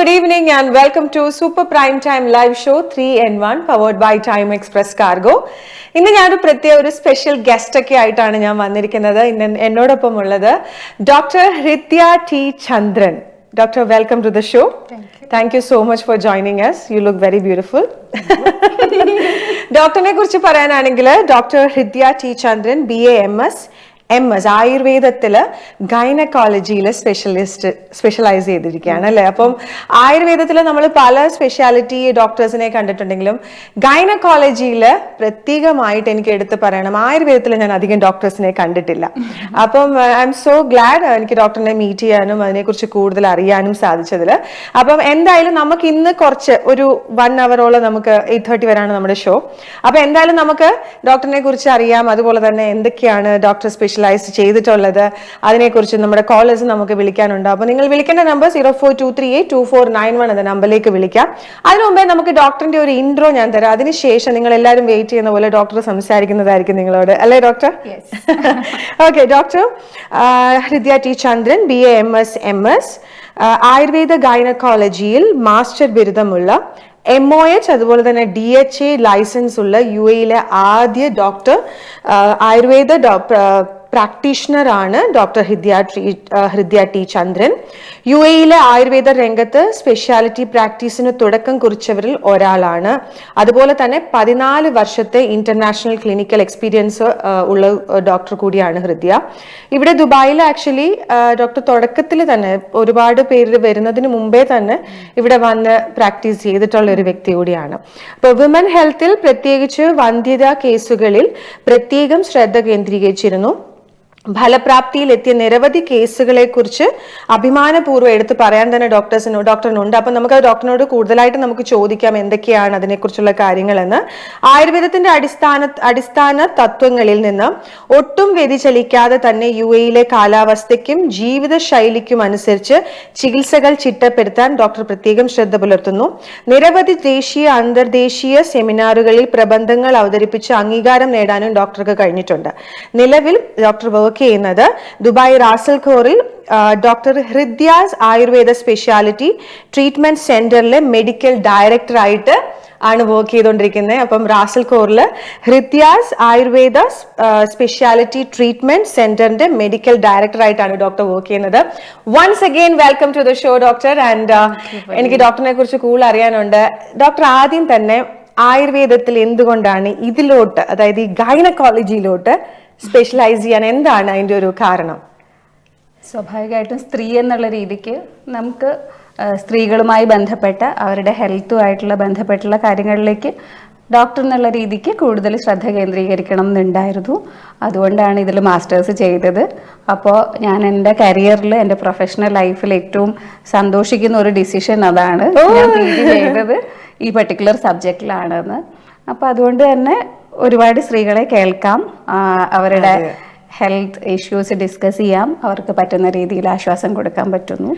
good evening and welcome to Super Prime Time live show 3 in 1 powered by Time Express Cargo. ഇന്ന് ഞാനൊരു പ്രത്യേക ഒരു special guest ഒക്കെ ആയിട്ടാണ് ഞാൻ വന്നിരിക്കുന്നത്. എന്നോടൊപ്പം ഉള്ളത് doctor Hridya T Chandran. Doctor, welcome to the show. Thank you so much for joining us. You look very beautiful. ഡോക്ടറിനെ കുറിച്ച് പറയാനാണെങ്കിൽ doctor Hridya T Chandran BA MS ആയുർവേദത്തില് ഗൈനക്കോളജിയില് specialise ചെയ്തിരിക്കുകയാണ് അല്ലെ. അപ്പം ആയുർവേദത്തില് നമ്മൾ പല സ്പെഷ്യാലിറ്റി ഡോക്ടേഴ്സിനെ കണ്ടിട്ടുണ്ടെങ്കിലും ഗൈനക്കോളജിയില് പ്രത്യേകമായിട്ട് എനിക്ക് എടുത്ത് പറയണം, ആയുർവേദത്തിൽ ഞാൻ അധികം ഡോക്ടേഴ്സിനെ കണ്ടിട്ടില്ല. അപ്പം ഐ എം സോ ഗ്ലാഡ് എനിക്ക് ഡോക്ടറിനെ മീറ്റ് ചെയ്യാനും അതിനെക്കുറിച്ച് കൂടുതൽ അറിയാനും സാധിച്ചതിൽ. അപ്പം എന്തായാലും നമുക്ക് ഇന്ന് കുറച്ച് ഒരു 1 hour നമുക്ക് 8:30 വരെയാണ് നമ്മുടെ ഷോ. അപ്പൊ എന്തായാലും നമുക്ക് ഡോക്ടറിനെ കുറിച്ച് അറിയാം, അതുപോലെ തന്നെ എന്തൊക്കെയാണ് ഡോക്ടർ സ്പെഷ്യലൈസ് ചെയ്തിട്ടുള്ളത് അതിനെക്കുറിച്ച് നമ്മുടെ കോളേഴ്സ് നമുക്ക് വിളിക്കാനുണ്ട്. അപ്പൊ നിങ്ങൾ വിളിക്കേണ്ട നമ്പർ 0423829491 എന്ന നമ്പറിലേക്ക് വിളിക്കാം. അതിനു മുമ്പേ നമുക്ക് ഡോക്ടറിന്റെ ഒരു ഇൻട്രോ ഞാൻ തരാം. അതിനുശേഷം നിങ്ങൾ എല്ലാവരും വെയിറ്റ് ചെയ്യുന്ന പോലെ ഡോക്ടർ സംസാരിക്കുന്നതായിരിക്കും നിങ്ങളോട്, അല്ലേ doctor? Okay doctor Hridya T Chandran BA MS Ayurveda ഗൈനക്കോളജിയിൽ മാസ്റ്റർ ബിരുദമുള്ള MOH അതുപോലെ തന്നെ DHA ലൈസൻസ് ഉള്ള UAE ആദ്യ ഡോക്ടർ ആയുർവേദ പ്രാക്ടീഷണർ ആണ് doctor Hridya T Chandran. UAE Ayurveda രംഗത്ത് സ്പെഷ്യാലിറ്റി പ്രാക്ടീസിന് തുടക്കം കുറിച്ചവരിൽ ഒരാളാണ്. അതുപോലെ തന്നെ 14 വർഷത്തെ ഇന്റർനാഷണൽ ക്ലിനിക്കൽ എക്സ്പീരിയൻസ് ഉള്ള ഡോക്ടർ കൂടിയാണ് ഹൃദ്യ. ഇവിടെ ദുബായിൽ ആക്ച്വലി ഡോക്ടർ തുടക്കത്തിൽ തന്നെ ഒരുപാട് പേര് വരുന്നതിന് മുമ്പേ തന്നെ ഇവിടെ വന്ന് പ്രാക്ടീസ് ചെയ്തിട്ടുള്ള ഒരു വ്യക്തി കൂടിയാണ്. അപ്പൊ വിമൻ ഹെൽത്തിൽ പ്രത്യേകിച്ച് വന്ധ്യതാ കേസുകളിൽ പ്രത്യേകം ശ്രദ്ധ കേന്ദ്രീകരിച്ചിരുന്നു. ഫലപ്രാപ്തിയിൽ എത്തിയ നിരവധി കേസുകളെ കുറിച്ച് അഭിമാനപൂർവ്വം എടുത്ത് പറയാൻ തന്നെ ഡോക്ടറിനുണ്ട്. അപ്പൊ നമുക്ക് ഡോക്ടറിനോട് കൂടുതലായിട്ട് നമുക്ക് ചോദിക്കാം എന്തൊക്കെയാണ് അതിനെക്കുറിച്ചുള്ള കാര്യങ്ങളെന്ന്. ആയുർവേദത്തിന്റെ അടിസ്ഥാന തത്വങ്ങളിൽ നിന്ന് ഒട്ടും വ്യതിചലിക്കാതെ തന്നെ UAE കാലാവസ്ഥയ്ക്കും ജീവിതശൈലിക്കും അനുസരിച്ച് ചികിത്സകൾ ചിട്ടപ്പെടുത്താൻ ഡോക്ടർ പ്രത്യേകം ശ്രദ്ധ പുലർത്തുന്നു. നിരവധി ദേശീയ അന്തർദേശീയ സെമിനാറുകളിൽ പ്രബന്ധങ്ങൾ അവതരിപ്പിച്ച് അംഗീകാരം നേടാനും ഡോക്ടർക്ക് കഴിഞ്ഞിട്ടുണ്ട്. നിലവിൽ ഡോക്ടർ ചെയ്യുന്നത് ദുബായ് റാസൽ ഖോറിൽ doctor Hridya's Ayurveda speciality treatment സെന്ററിലെ മെഡിക്കൽ ഡയറക്ടർ ആയിട്ട് ആണ് വർക്ക് ചെയ്തുകൊണ്ടിരിക്കുന്നത്. അപ്പം റാസൽ ഖോറിൽ ഹൃദ്യാസ് ആയുർവേദ സ്പെഷ്യാലിറ്റി ട്രീറ്റ്മെന്റ് സെന്ററിന്റെ മെഡിക്കൽ ഡയറക്ടർ ആയിട്ടാണ് ഡോക്ടർ വർക്ക് ചെയ്യുന്നത്. Once again welcome to the show doctor. And എനിക്ക് ഡോക്ടറിനെ കുറിച്ച് കൂടുതൽ അറിയാനുണ്ട്. ഡോക്ടർ ആദ്യം തന്നെ ആയുർവേദത്തിൽ എന്തുകൊണ്ടാണ് ഇതിലോട്ട്, അതായത് ഈ ഗൈനക്കോളജിയിലോട്ട് സ്പെഷ്യലൈസ് ചെയ്യാൻ എന്താണ് അതിൻ്റെ ഒരു കാരണം? സ്വാഭാവികമായിട്ടും സ്ത്രീ എന്നുള്ള രീതിക്ക് നമുക്ക് സ്ത്രീകളുമായി ബന്ധപ്പെട്ട അവരുടെ ഹെൽത്തുമായിട്ടുള്ള ബന്ധപ്പെട്ടുള്ള കാര്യങ്ങളിലേക്ക് ഡോക്ടർ എന്നുള്ള രീതിക്ക് കൂടുതൽ ശ്രദ്ധ കേന്ദ്രീകരിക്കണം എന്നുണ്ടായിരുന്നു. അതുകൊണ്ടാണ് ഇതിൽ മാസ്റ്റേഴ്സ് ചെയ്തത്. അപ്പോൾ ഞാൻ എൻ്റെ കരിയറിൽ എൻ്റെ പ്രൊഫഷണൽ ലൈഫിൽ ഏറ്റവും സന്തോഷിക്കുന്ന ഒരു ഡിസിഷൻ അതാണ്. ഞാൻ PG ചെയ്തത് ഈ പർട്ടിക്കുലർ സബ്ജക്റ്റിലാണെന്ന്. അപ്പോൾ അതുകൊണ്ട് തന്നെ ഒരുപാട് സ്ത്രീകളെ കേൾക്കാം, അവരുടെ ഹെൽത്ത് ഇഷ്യൂസ് ഡിസ്കസ് ചെയ്യാം, അവർക്ക് പറ്റുന്ന രീതിയിൽ ആശ്വാസം കൊടുക്കാൻ പറ്റുന്നു.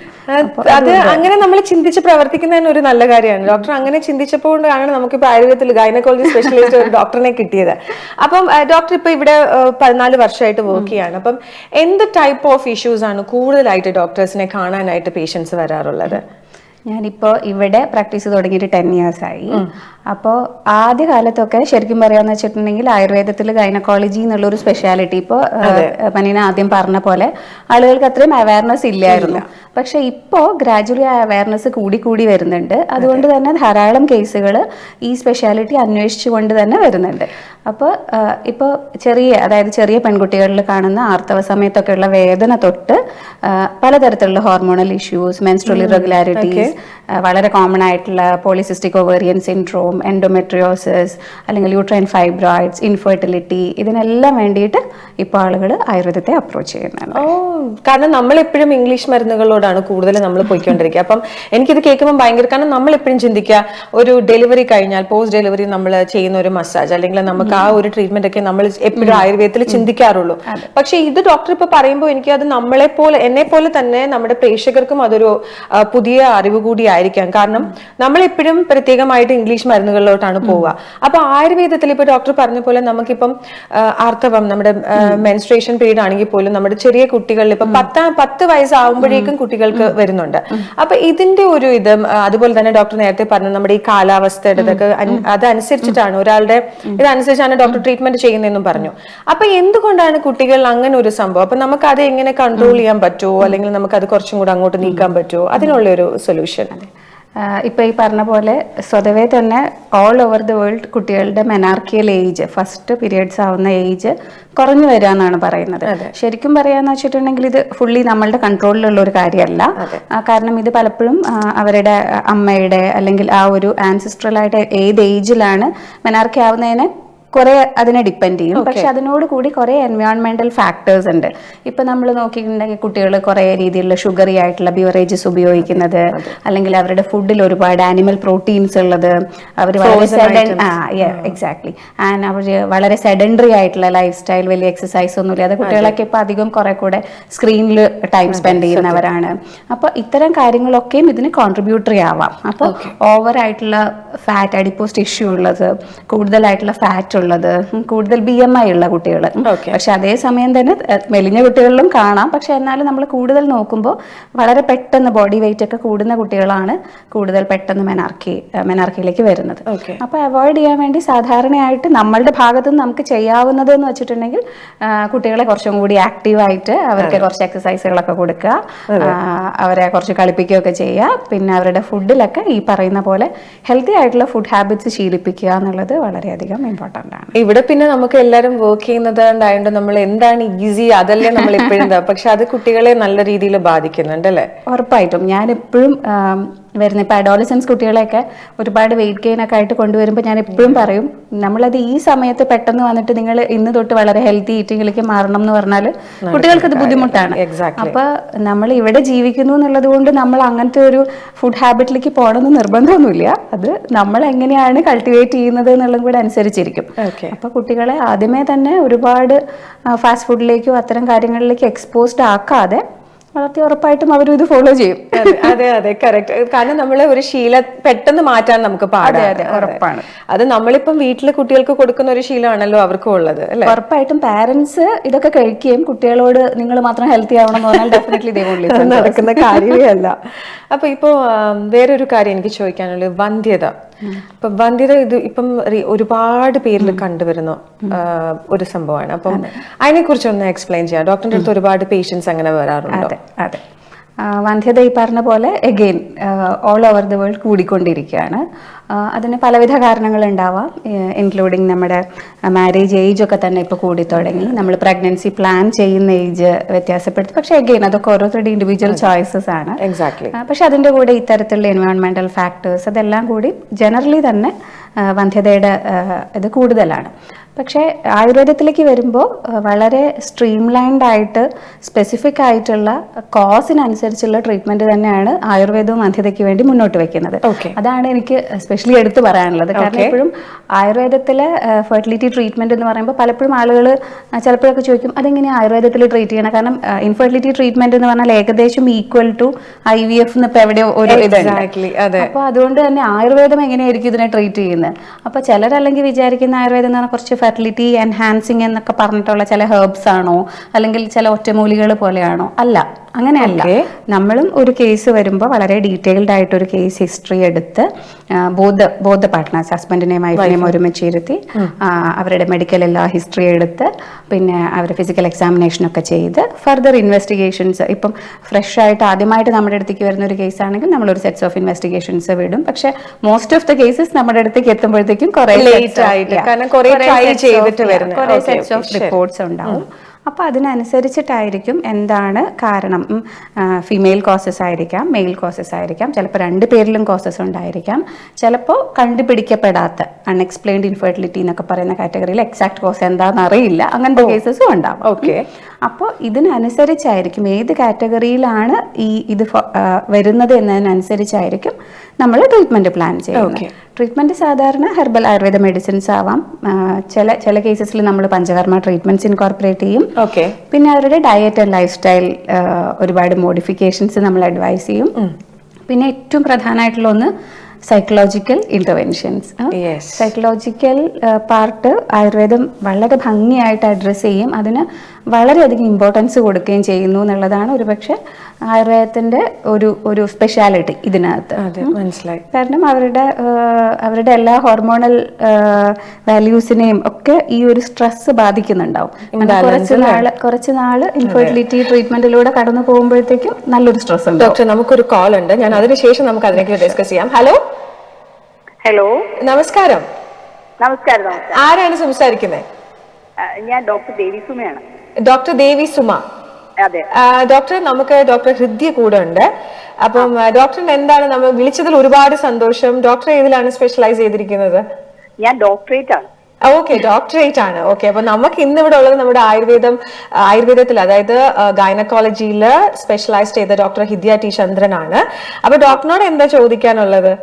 അത് അങ്ങനെ നമ്മൾ ചിന്തിച്ച് പ്രവർത്തിക്കുന്നതിന് ഒരു നല്ല കാര്യമാണ്. ഡോക്ടർ അങ്ങനെ ചിന്തിച്ചപ്പോഴാണ് നമുക്കിപ്പോൾ ആയുർവേദത്തിൽ ഗൈനക്കോളജി സ്പെഷ്യലിസ്റ്റ് ഒരു ഡോക്ടറിനെ കിട്ടിയത്. അപ്പം ഡോക്ടർ ഇപ്പൊ ഇവിടെ 14 വർഷമായിട്ട് വർക്ക് ചെയ്യാണ്. അപ്പം എന്ത് ടൈപ്പ് ഓഫ് ഇഷ്യൂസ് ആണ് കൂടുതലായിട്ട് ഡോക്ടേഴ്സിനെ കാണാനായിട്ട് പേഷ്യൻസ് വരാറുള്ളത്? ഞാനിപ്പോൾ ഇവിടെ പ്രാക്ടീസ് തുടങ്ങിയിട്ട് 10 years ആയി. അപ്പോൾ ആദ്യ കാലത്തൊക്കെ ശരിക്കും പറയാന്ന് വെച്ചിട്ടുണ്ടെങ്കിൽ ആയുർവേദത്തിൽ ഗൈനക്കോളജി എന്നുള്ളൊരു സ്പെഷ്യാലിറ്റി ഇപ്പോൾ പനീന ആദ്യം പറഞ്ഞ പോലെ ആളുകൾക്ക് അത്രയും അവയർനെസ് ഇല്ലായിരുന്നു. പക്ഷെ ഇപ്പോൾ ഗ്രാജുവലി ആ അവയർനെസ് കൂടി വരുന്നുണ്ട്. അതുകൊണ്ട് തന്നെ ധാരാളം കേസുകൾ ഈ സ്പെഷ്യാലിറ്റി അന്വേഷിച്ചുകൊണ്ട് തന്നെ വരുന്നുണ്ട്. അപ്പോൾ ഇപ്പോൾ ചെറിയ പെൺകുട്ടികളിൽ കാണുന്ന ആർത്തവ സമയത്തൊക്കെയുള്ള വേദന തൊട്ട് പലതരത്തിലുള്ള ഹോർമോണൽ ഇഷ്യൂസ്, മെൻസ്ട്രൽ ഇറഗുലാരിറ്റീസ്, വളരെ കോമൺ ആയിട്ടുള്ള പോളിസിസ്റ്റിക് ഓവേറിയൻ സിൻഡ്രോം, എൻഡോമെട്രിയോസിസ് അല്ലെങ്കിൽ യൂട്രൈൻ ഫൈബ്രോയിഡ്സ്, ഇൻഫെർട്ടിലിറ്റി, ഇതിനെല്ലാം വേണ്ടിയിട്ട് ഇപ്പോൾ ആളുകൾ ആയുർവേദത്തെ അപ്രോച്ച് ചെയ്യുന്നുണ്ട്. കാരണം നമ്മളെപ്പോഴും ഇംഗ്ലീഷ് മരുന്നുകളോടാണ് കൂടുതൽ നമ്മൾ പോയിക്കൊണ്ടിരിക്കുക. അപ്പം എനിക്കിത് കേൾക്കുമ്പോൾ ഭയങ്കര, കാരണം നമ്മളെപ്പോഴും ചിന്തിക്കുക ഒരു ഡെലിവറി കഴിഞ്ഞാൽ പോസ്റ്റ് ഡെലിവറി നമ്മൾ ചെയ്യുന്ന ഒരു മസാജ് അല്ലെങ്കിൽ നമുക്ക് ആ ഒരു ട്രീറ്റ്മെന്റ് ഒക്കെ നമ്മൾ എപ്പോഴും ആയുർവേദത്തിൽ ചിന്തിക്കാറുള്ളൂ. പക്ഷെ ഇത് ഡോക്ടർ ഇപ്പൊ പറയുമ്പോൾ എനിക്ക് അത് എന്നെ പോലെ തന്നെ നമ്മുടെ പ്രേക്ഷകർക്കും അതൊരു പുതിയ അറിവ് കൂടി ആയിരിക്കാം. കാരണം നമ്മളെപ്പോഴും പ്രത്യേകമായിട്ട് ഇംഗ്ലീഷ് മരുന്നുകളിലോട്ടാണ് പോവുക. അപ്പൊ ആയുർവേദത്തിൽ ഇപ്പൊ ഡോക്ടർ പറഞ്ഞ പോലെ നമുക്കിപ്പം ആർത്തവം, നമ്മുടെ മെൻസ്ട്രേഷൻ പീരീഡ് ആണെങ്കിൽ പോലും നമ്മുടെ ചെറിയ കുട്ടികളിൽ ഇപ്പൊ 10 വയസ്സാവുമ്പോഴേക്കും കുട്ടികൾക്ക് വരുന്നുണ്ട്. അപ്പൊ ഇതിന്റെ ഒരു ഇത് അതുപോലെ തന്നെ ഡോക്ടർ നേരത്തെ പറഞ്ഞു നമ്മുടെ ഈ കാലാവസ്ഥയുടെ ഇതൊക്കെ അതനുസരിച്ചിട്ടാണ് ഒരാളുടെ ഇതനുസരിച്ചാണ് ഡോക്ടർ ട്രീറ്റ്മെന്റ് ചെയ്യുന്നതെന്നും പറഞ്ഞു. അപ്പൊ എന്തുകൊണ്ടാണ് കുട്ടികൾ അങ്ങനെ ഒരു സംഭവം? അപ്പൊ നമുക്ക് അത് എങ്ങനെ കൺട്രോൾ ചെയ്യാൻ പറ്റുമോ, അല്ലെങ്കിൽ നമുക്ക് അത് കുറച്ചും കൂടെ അങ്ങോട്ട് നീക്കാൻ പറ്റുമോ? അതിനുള്ള ഒരു സൊല്യൂഷൻ. ഇപ്പൊ ഈ പറഞ്ഞ പോലെ സ്വതവേ തന്നെ ഓൾ ഓവർ ദി വേൾഡ് കുട്ടികളുടെ മെനാർക്കിയൽ ഏജ്, ഫസ്റ്റ് പീരിയഡ്സ് ആവുന്ന ഏജ് കുറഞ്ഞു വരിക എന്നാണ് പറയുന്നത്. ശരിക്കും പറയാന്ന് വെച്ചിട്ടുണ്ടെങ്കിൽ ഇത് ഫുള്ളി നമ്മളുടെ കൺട്രോളിലുള്ള ഒരു കാര്യമല്ല. കാരണം ഇത് പലപ്പോഴും അവരുടെ അമ്മയുടെ അല്ലെങ്കിൽ ആ ഒരു ആൻസിസ്ട്രൽ ആയിട്ട് ഏത് ഏജിലാണ് മെനാർക്കി ആവുന്നതിനെ കുറെ അതിനെ ഡിപ്പെൻഡ് ചെയ്യും. പക്ഷെ അതിനോട് കൂടി കുറെ എൻവയോൺമെന്റൽ ഫാക്ടേഴ്സ് ഉണ്ട്. ഇപ്പൊ നമ്മൾ നോക്കിയിട്ടുണ്ടെങ്കിൽ കുട്ടികൾ കുറെ രീതിയിലുള്ള ഷുഗറി ആയിട്ടുള്ള ബിവറേജസ് ഉപയോഗിക്കുന്നത്, അല്ലെങ്കിൽ അവരുടെ ഫുഡിൽ ഒരുപാട് ആനിമൽ പ്രോട്ടീൻസ് ഉള്ളത്, അവർ എക്സാക്ട്ലി ആൻഡ് അവർ വളരെ സെഡൻഡറി ആയിട്ടുള്ള ലൈഫ് സ്റ്റൈൽ, വലിയ എക്സസൈസ് ഒന്നുമില്ല. അത് കുട്ടികളൊക്കെ ഇപ്പൊ അധികം കുറെ കൂടെ സ്ക്രീനിൽ ടൈം സ്പെൻഡ് ചെയ്യുന്നവരാണ്. അപ്പൊ ഇത്തരം കാര്യങ്ങളൊക്കെയും ഇതിന് കോൺട്രിബ്യൂട്ടറി ആവാം. അപ്പൊ ഓവർ ആയിട്ടുള്ള ഫാറ്റ്, അഡിപ്പോസ് ടിഷ്യൂ ഉള്ളത്, കൂടുതലായിട്ടുള്ള ഫാറ്റ് ഉള്ളത്, കൂടുതൽ BMI ഉള്ള കുട്ടികൾ. പക്ഷെ അതേസമയം തന്നെ മെലിഞ്ഞ കുട്ടികളിലും കാണാം. പക്ഷെ എന്നാലും നമ്മൾ കൂടുതൽ നോക്കുമ്പോൾ വളരെ പെട്ടെന്ന് ബോഡി വെയിറ്റ് ഒക്കെ കൂടുന്ന കുട്ടികളാണ് കൂടുതൽ പെട്ടെന്ന് മെനാർക്കിയിലേക്ക് വരുന്നത്. അപ്പൊ അവോയ്ഡ് ചെയ്യാൻ വേണ്ടി സാധാരണയായിട്ട് നമ്മളുടെ ഭാഗത്ത് നിന്ന് നമുക്ക് ചെയ്യാവുന്നത് എന്ന് വെച്ചിട്ടുണ്ടെങ്കിൽ കുട്ടികളെ കുറച്ചും കൂടി ആക്റ്റീവായിട്ട് അവർക്ക് കുറച്ച് എക്സസൈസുകളൊക്കെ കൊടുക്കുക, അവരെ കുറച്ച് കളിപ്പിക്കുകയൊക്കെ ചെയ്യുക. പിന്നെ അവരുടെ ഫുഡിലൊക്കെ ഈ പറയുന്ന പോലെ ഹെൽത്തി ആയിട്ടുള്ള ഫുഡ് ഹാബിറ്റ്സ് ശീലിപ്പിക്കുക എന്നുള്ളത് വളരെയധികം ഇമ്പോർട്ടൻ്റ്. ഇവിടെ പിന്നെ നമുക്ക് എല്ലാവരും വർക്ക് ചെയ്യുന്നത് ഉണ്ടായതുകൊണ്ട് നമ്മൾ എന്താണ് ഈസി അതല്ലേ നമ്മൾ ഇപ്പോഴും, പക്ഷെ അത് കുട്ടികളെ നല്ല രീതിയിൽ ബാധിക്കുന്നുണ്ട് അല്ലേ? ഉറപ്പായിട്ടും. ഞാൻ എപ്പോഴും വരുന്നത് ഇപ്പൊ അഡോളസൻസ് കുട്ടികളെയൊക്കെ ഒരുപാട് വെയിറ്റ് ഗെയിൻ ഒക്കെ ആയിട്ട് കൊണ്ടുവരുമ്പോൾ ഞാൻ എപ്പോഴും പറയും, നമ്മളത് ഈ സമയത്ത് പെട്ടെന്ന് വന്നിട്ട് നിങ്ങൾ ഇന്ന് തൊട്ട് വളരെ ഹെൽത്തി ഈറ്റിംഗിലേക്ക് മാറണം എന്ന് പറഞ്ഞാൽ കുട്ടികൾക്ക് അത് ബുദ്ധിമുട്ടാണ്. അപ്പൊ നമ്മൾ ഇവിടെ ജീവിക്കുന്നു എന്നുള്ളത് കൊണ്ട് നമ്മൾ അങ്ങനത്തെ ഒരു ഫുഡ് ഹാബിറ്റിലേക്ക് പോകണമെന്ന് നിർബന്ധമൊന്നുമില്ല. അത് നമ്മൾ എങ്ങനെയാണ് കൾട്ടിവേറ്റ് ചെയ്യുന്നത് എന്നുള്ളതും കൂടെ അനുസരിച്ചിരിക്കും. അപ്പൊ കുട്ടികളെ ആദ്യമേ തന്നെ ഒരുപാട് ഫാസ്റ്റ് ഫുഡിലേക്കോ അത്തരം കാര്യങ്ങളിലേക്ക് എക്സ്പോസ്ഡ് ആക്കാതെ വളർത്തി ഉറപ്പായിട്ടും അവരും ഇത് ഫോളോ ചെയ്യും. അതെ അതെ കറക്റ്റ്. കാരണം നമ്മളെ ഒരു ശീലം പെട്ടെന്ന് മാറ്റാൻ നമുക്ക് പാടാണ്. ഉറപ്പാണ്. അത് നമ്മളിപ്പം വീട്ടില് കുട്ടികൾക്ക് കൊടുക്കുന്ന ഒരു ശീലമാണല്ലോ അവർക്കും ഉള്ളത് അല്ലെ? ഉറപ്പായിട്ടും പാരന്റ്സ് ഇതൊക്കെ കഴിക്കുകയും കുട്ടികളോട് നിങ്ങൾ മാത്രം ഹെൽത്തി ആവണം എന്ന് പറഞ്ഞാൽ ഡെഫിനറ്റ്ലി നടക്കുന്ന കാര്യമേ അല്ല. അപ്പൊ ഇപ്പോ വേറൊരു കാര്യം എനിക്ക് ചോദിക്കാനുള്ളത് വന്ധ്യത. ഇപ്പൊ വന്ധ്യത ഇത് ഇപ്പം ഒരുപാട് പേരിൽ കണ്ടുവരുന്ന ഒരു സംഭവമാണ്. അപ്പം അതിനെ കുറിച്ച് ഒന്ന് എക്സ്പ്ലെയിൻ ചെയ്യാം. ഡോക്ടറിന്റെ അടുത്ത് ഒരുപാട് പേഷ്യൻസ് അങ്ങനെ വരാറുണ്ടോ? അതെ. വന്ധ്യത ഈ പറഞ്ഞ പോലെ again all over the world കൂടിക്കൊണ്ടിരിക്കുകയാണ്. അതിന് പലവിധ കാരണങ്ങൾ ഉണ്ടാവാം, ഇൻക്ലൂഡിങ് നമ്മുടെ മാരേജ് ഏജ് ഒക്കെ തന്നെ ഇപ്പോൾ കൂടി തുടങ്ങി. നമ്മൾ പ്രഗ്നൻസി പ്ലാൻ ചെയ്യുന്ന ഏജ് വ്യത്യാസപ്പെടുത്തി. പക്ഷേ എഗെയിൻ അതൊക്കെ ഓരോരുത്തരുടെ ഇൻഡിവിജ്വൽ ചോയ്സസ് ആണ്. പക്ഷെ അതിൻ്റെ കൂടെ ഇത്തരത്തിലുള്ള എൻവയോൺമെന്റൽ ഫാക്ടേഴ്സ് അതെല്ലാം കൂടി ജനറലി തന്നെ വന്ധ്യതയുടെ ഇത് കൂടുതലാണ്. പക്ഷേ ആയുർവേദത്തിലേക്ക് വരുമ്പോൾ വളരെ സ്ട്രീംലൈൻഡ് ആയിട്ട് സ്പെസിഫിക് ആയിട്ടുള്ള കോസിനനുസരിച്ചുള്ള ട്രീറ്റ്മെന്റ് തന്നെയാണ് ആയുർവേദവും വന്ധ്യതയ്ക്ക് വേണ്ടി മുന്നോട്ട് വെക്കുന്നത്. അതാണ് എനിക്ക് സ്പെഷ്യലി എടുത്തു പറയാനുള്ളത്. കാരണം എപ്പോഴും ആയുർവേദത്തിലെ ഫെർട്ടിലിറ്റി ട്രീറ്റ്മെന്റ് എന്ന് പറയുമ്പോൾ പലപ്പോഴും ആളുകൾ ചിലപ്പോഴൊക്കെ ചോദിക്കും അതെങ്ങനെയാണ് ആയുർവേദത്തിൽ ട്രീറ്റ് ചെയ്യണം. കാരണം ഇൻഫെർട്ടിലിറ്റി ട്രീറ്റ്മെന്റ് എന്ന് പറഞ്ഞാൽ ഏകദേശം ഈക്വൽ ടു IVF എന്നിപ്പോൾ എവിടെയോ ഒരു ഇതുണ്ട്. അപ്പോൾ അതുകൊണ്ട് തന്നെ ആയുർവേദം എങ്ങനെയായിരിക്കും ഇതിനെ ട്രീറ്റ് ചെയ്യുന്നത്? അപ്പൊ ചിലരല്ലെങ്കിൽ വിചാരിക്കുന്ന ആയുർവേദം എന്ന് പറഞ്ഞാൽ കുറച്ച് ഫെർട്ടിലിറ്റി എൻഹാൻസിങ് എന്നൊക്കെ പറഞ്ഞിട്ടുള്ള ചില ഹെർബ്സ് ആണോ, അല്ലെങ്കിൽ ചില ഒറ്റമൂലികൾ പോലെയാണോ? അല്ല, അങ്ങനെയല്ല. നമ്മളും ഒരു കേസ് വരുമ്പോൾ വളരെ ഡീറ്റെയിൽഡ് ആയിട്ട് ഒരു കേസ് ഹിസ്റ്ററി എടുത്ത് ബോധ പാർട്ട്നേഴ്സ് ഹസ്ബൻഡിനെയും വൈഫിനെയും ഒരുമിച്ച് ഇരുത്തി അവരുടെ മെഡിക്കൽ എല്ലാ ഹിസ്റ്ററി എടുത്ത് പിന്നെ അവരുടെ ഫിസിക്കൽ എക്സാമിനേഷൻ ഒക്കെ ചെയ്ത് ഫർദർ ഇൻവെസ്റ്റിഗേഷൻസ്. ഇപ്പം ഫ്രഷ് ആയിട്ട് ആദ്യമായിട്ട് നമ്മുടെ അടുത്തേക്ക് വരുന്ന ഒരു കേസ് ആണെങ്കിൽ നമ്മളൊരു സെറ്റ്സ് ഓഫ് ഇൻവെസ്റ്റിഗേഷൻസ് വിടും. പക്ഷെ മോസ്റ്റ് ഓഫ് ദ കേസസ് നമ്മുടെ അടുത്തേക്ക് എത്തുമ്പോഴത്തേക്കും കുറെ സെറ്റ്സ് ഓഫ് റിപ്പോർട്ട്സ് ഉണ്ടാവും. അപ്പോൾ അതിനനുസരിച്ചിട്ടായിരിക്കും എന്താണ് കാരണം. ഫീമെയിൽ കോസസ് ആയിരിക്കാം, മെയിൽ കോസസ് ആയിരിക്കാം, ചിലപ്പോൾ 2 പേരിലും കോസസ് ഉണ്ടായിരിക്കാം, ചിലപ്പോൾ കണ്ടുപിടിക്കപ്പെടാത്ത അൺഎക്സ്പ്ലെയിൻഡ് ഇൻഫെർട്ടിലിറ്റി എന്നൊക്കെ പറയുന്ന കാറ്റഗറിയിൽ എക്സാക്ട് കോസ് എന്താണെന്ന് അറിയില്ല, അങ്ങനത്തെ കേസസും ഉണ്ടാവും. അപ്പോൾ ഇതിനനുസരിച്ചായിരിക്കും ഏത് കാറ്റഗറിയിലാണ് ഇത് വരുന്നത് എന്നതിനനുസരിച്ചായിരിക്കും നമ്മൾ ട്രീറ്റ്മെന്റ് പ്ലാൻ ചെയ്യുന്നത്. ട്രീറ്റ്മെന്റ് സാധാരണ ഹെർബൽ ആയുർവേദ മെഡിസിൻസ് ആവാം. ചില കേസസിൽ നമ്മൾ പഞ്ചകർമ്മ ട്രീറ്റ്മെന്റ്സ് ഇൻകോർപ്പറേറ്റ് ചെയ്യും. പിന്നെ അവരുടെ ഡയറ്റ് ആൻഡ് ലൈഫ് സ്റ്റൈൽ ഒരുപാട് മോഡിഫിക്കേഷൻസ് നമ്മൾ അഡ്വൈസ് ചെയ്യും. പിന്നെ ഏറ്റവും പ്രധാനമായിട്ടുള്ള ഒന്ന് psychological interventions. Yes. Psychological part ആയുർവേദം വളരെ ഭംഗിയായിട്ട് അഡ്രസ്സ് ചെയ്യും, അതിന് വളരെയധികം ഇമ്പോർട്ടൻസ് കൊടുക്കുകയും ചെയ്യുന്നു എന്നുള്ളതാണ് ഒരുപക്ഷെ ആയുർവേദത്തിന്റെ ഒരു സ്പെഷ്യാലിറ്റി ഇതിനകത്ത്. അതെ, മനസ്സിലായി. കാരണം അവരുടെ എല്ലാ ഹോർമോണൽ വാല്യൂസിനെയും ഒക്കെ ഈ ഒരു സ്ട്രെസ് ബാധിക്കുന്നുണ്ടാവും. കുറച്ച് നാള് ഇൻഫെർട്ടിലിറ്റി ട്രീറ്റ്മെന്റിലൂടെ കടന്നു പോകുമ്പോഴത്തേക്കും നല്ലൊരു സ്ട്രെസ് ഉണ്ട്. ഡോക്ടർ, നമുക്കൊരു കോൾ ഉണ്ട്, ഞാൻ അതിനുശേഷം നമുക്ക് അതിനെക്കുറിച്ച് ഡിസ്കസ് ചെയ്യാം. ഹലോ ഹലോ, നമസ്കാരം. നമസ്കാരം. ആരാണ് സംസാരിക്കുന്നത്? ഞാൻ ഡോക്ടർ ദേവി സുമയാണ്. ഡോക്ടർ ദേവി സുമ. അതെ ഡോക്ടർ, നമുക്ക് ഡോക്ടർ ഹൃദ്യ കൂടെ ഉണ്ട്. അപ്പം ഡോക്ടറിന് എന്താണ്, നമ്മൾ വിളിച്ചതിൽ ഒരുപാട് സന്തോഷം. ഡോക്ടർ ഏതിലാണ് സ്പെഷ്യലൈസ് ചെയ്തിരിക്കുന്നത്? ഞാൻ ഡോക്ടറേറ്റ് ആണ്. ഓക്കെ, ഡോക്ടറേറ്റ് ആണ്. ഓക്കെ, അപ്പൊ നമുക്ക് ഇന്ന് ഇവിടെ ഉള്ളത് നമ്മുടെ ആയുർവേദത്തിൽ, അതായത് ഗൈനക്കോളജിയിൽ സ്പെഷ്യലൈസ് ചെയ്ത ഡോക്ടർ ഹൃദ്യ ടി ചന്ദ്രൻ ആണ്. അപ്പൊ ഡോക്ടറിനോട് എന്താ ചോദിക്കാനുള്ളത്?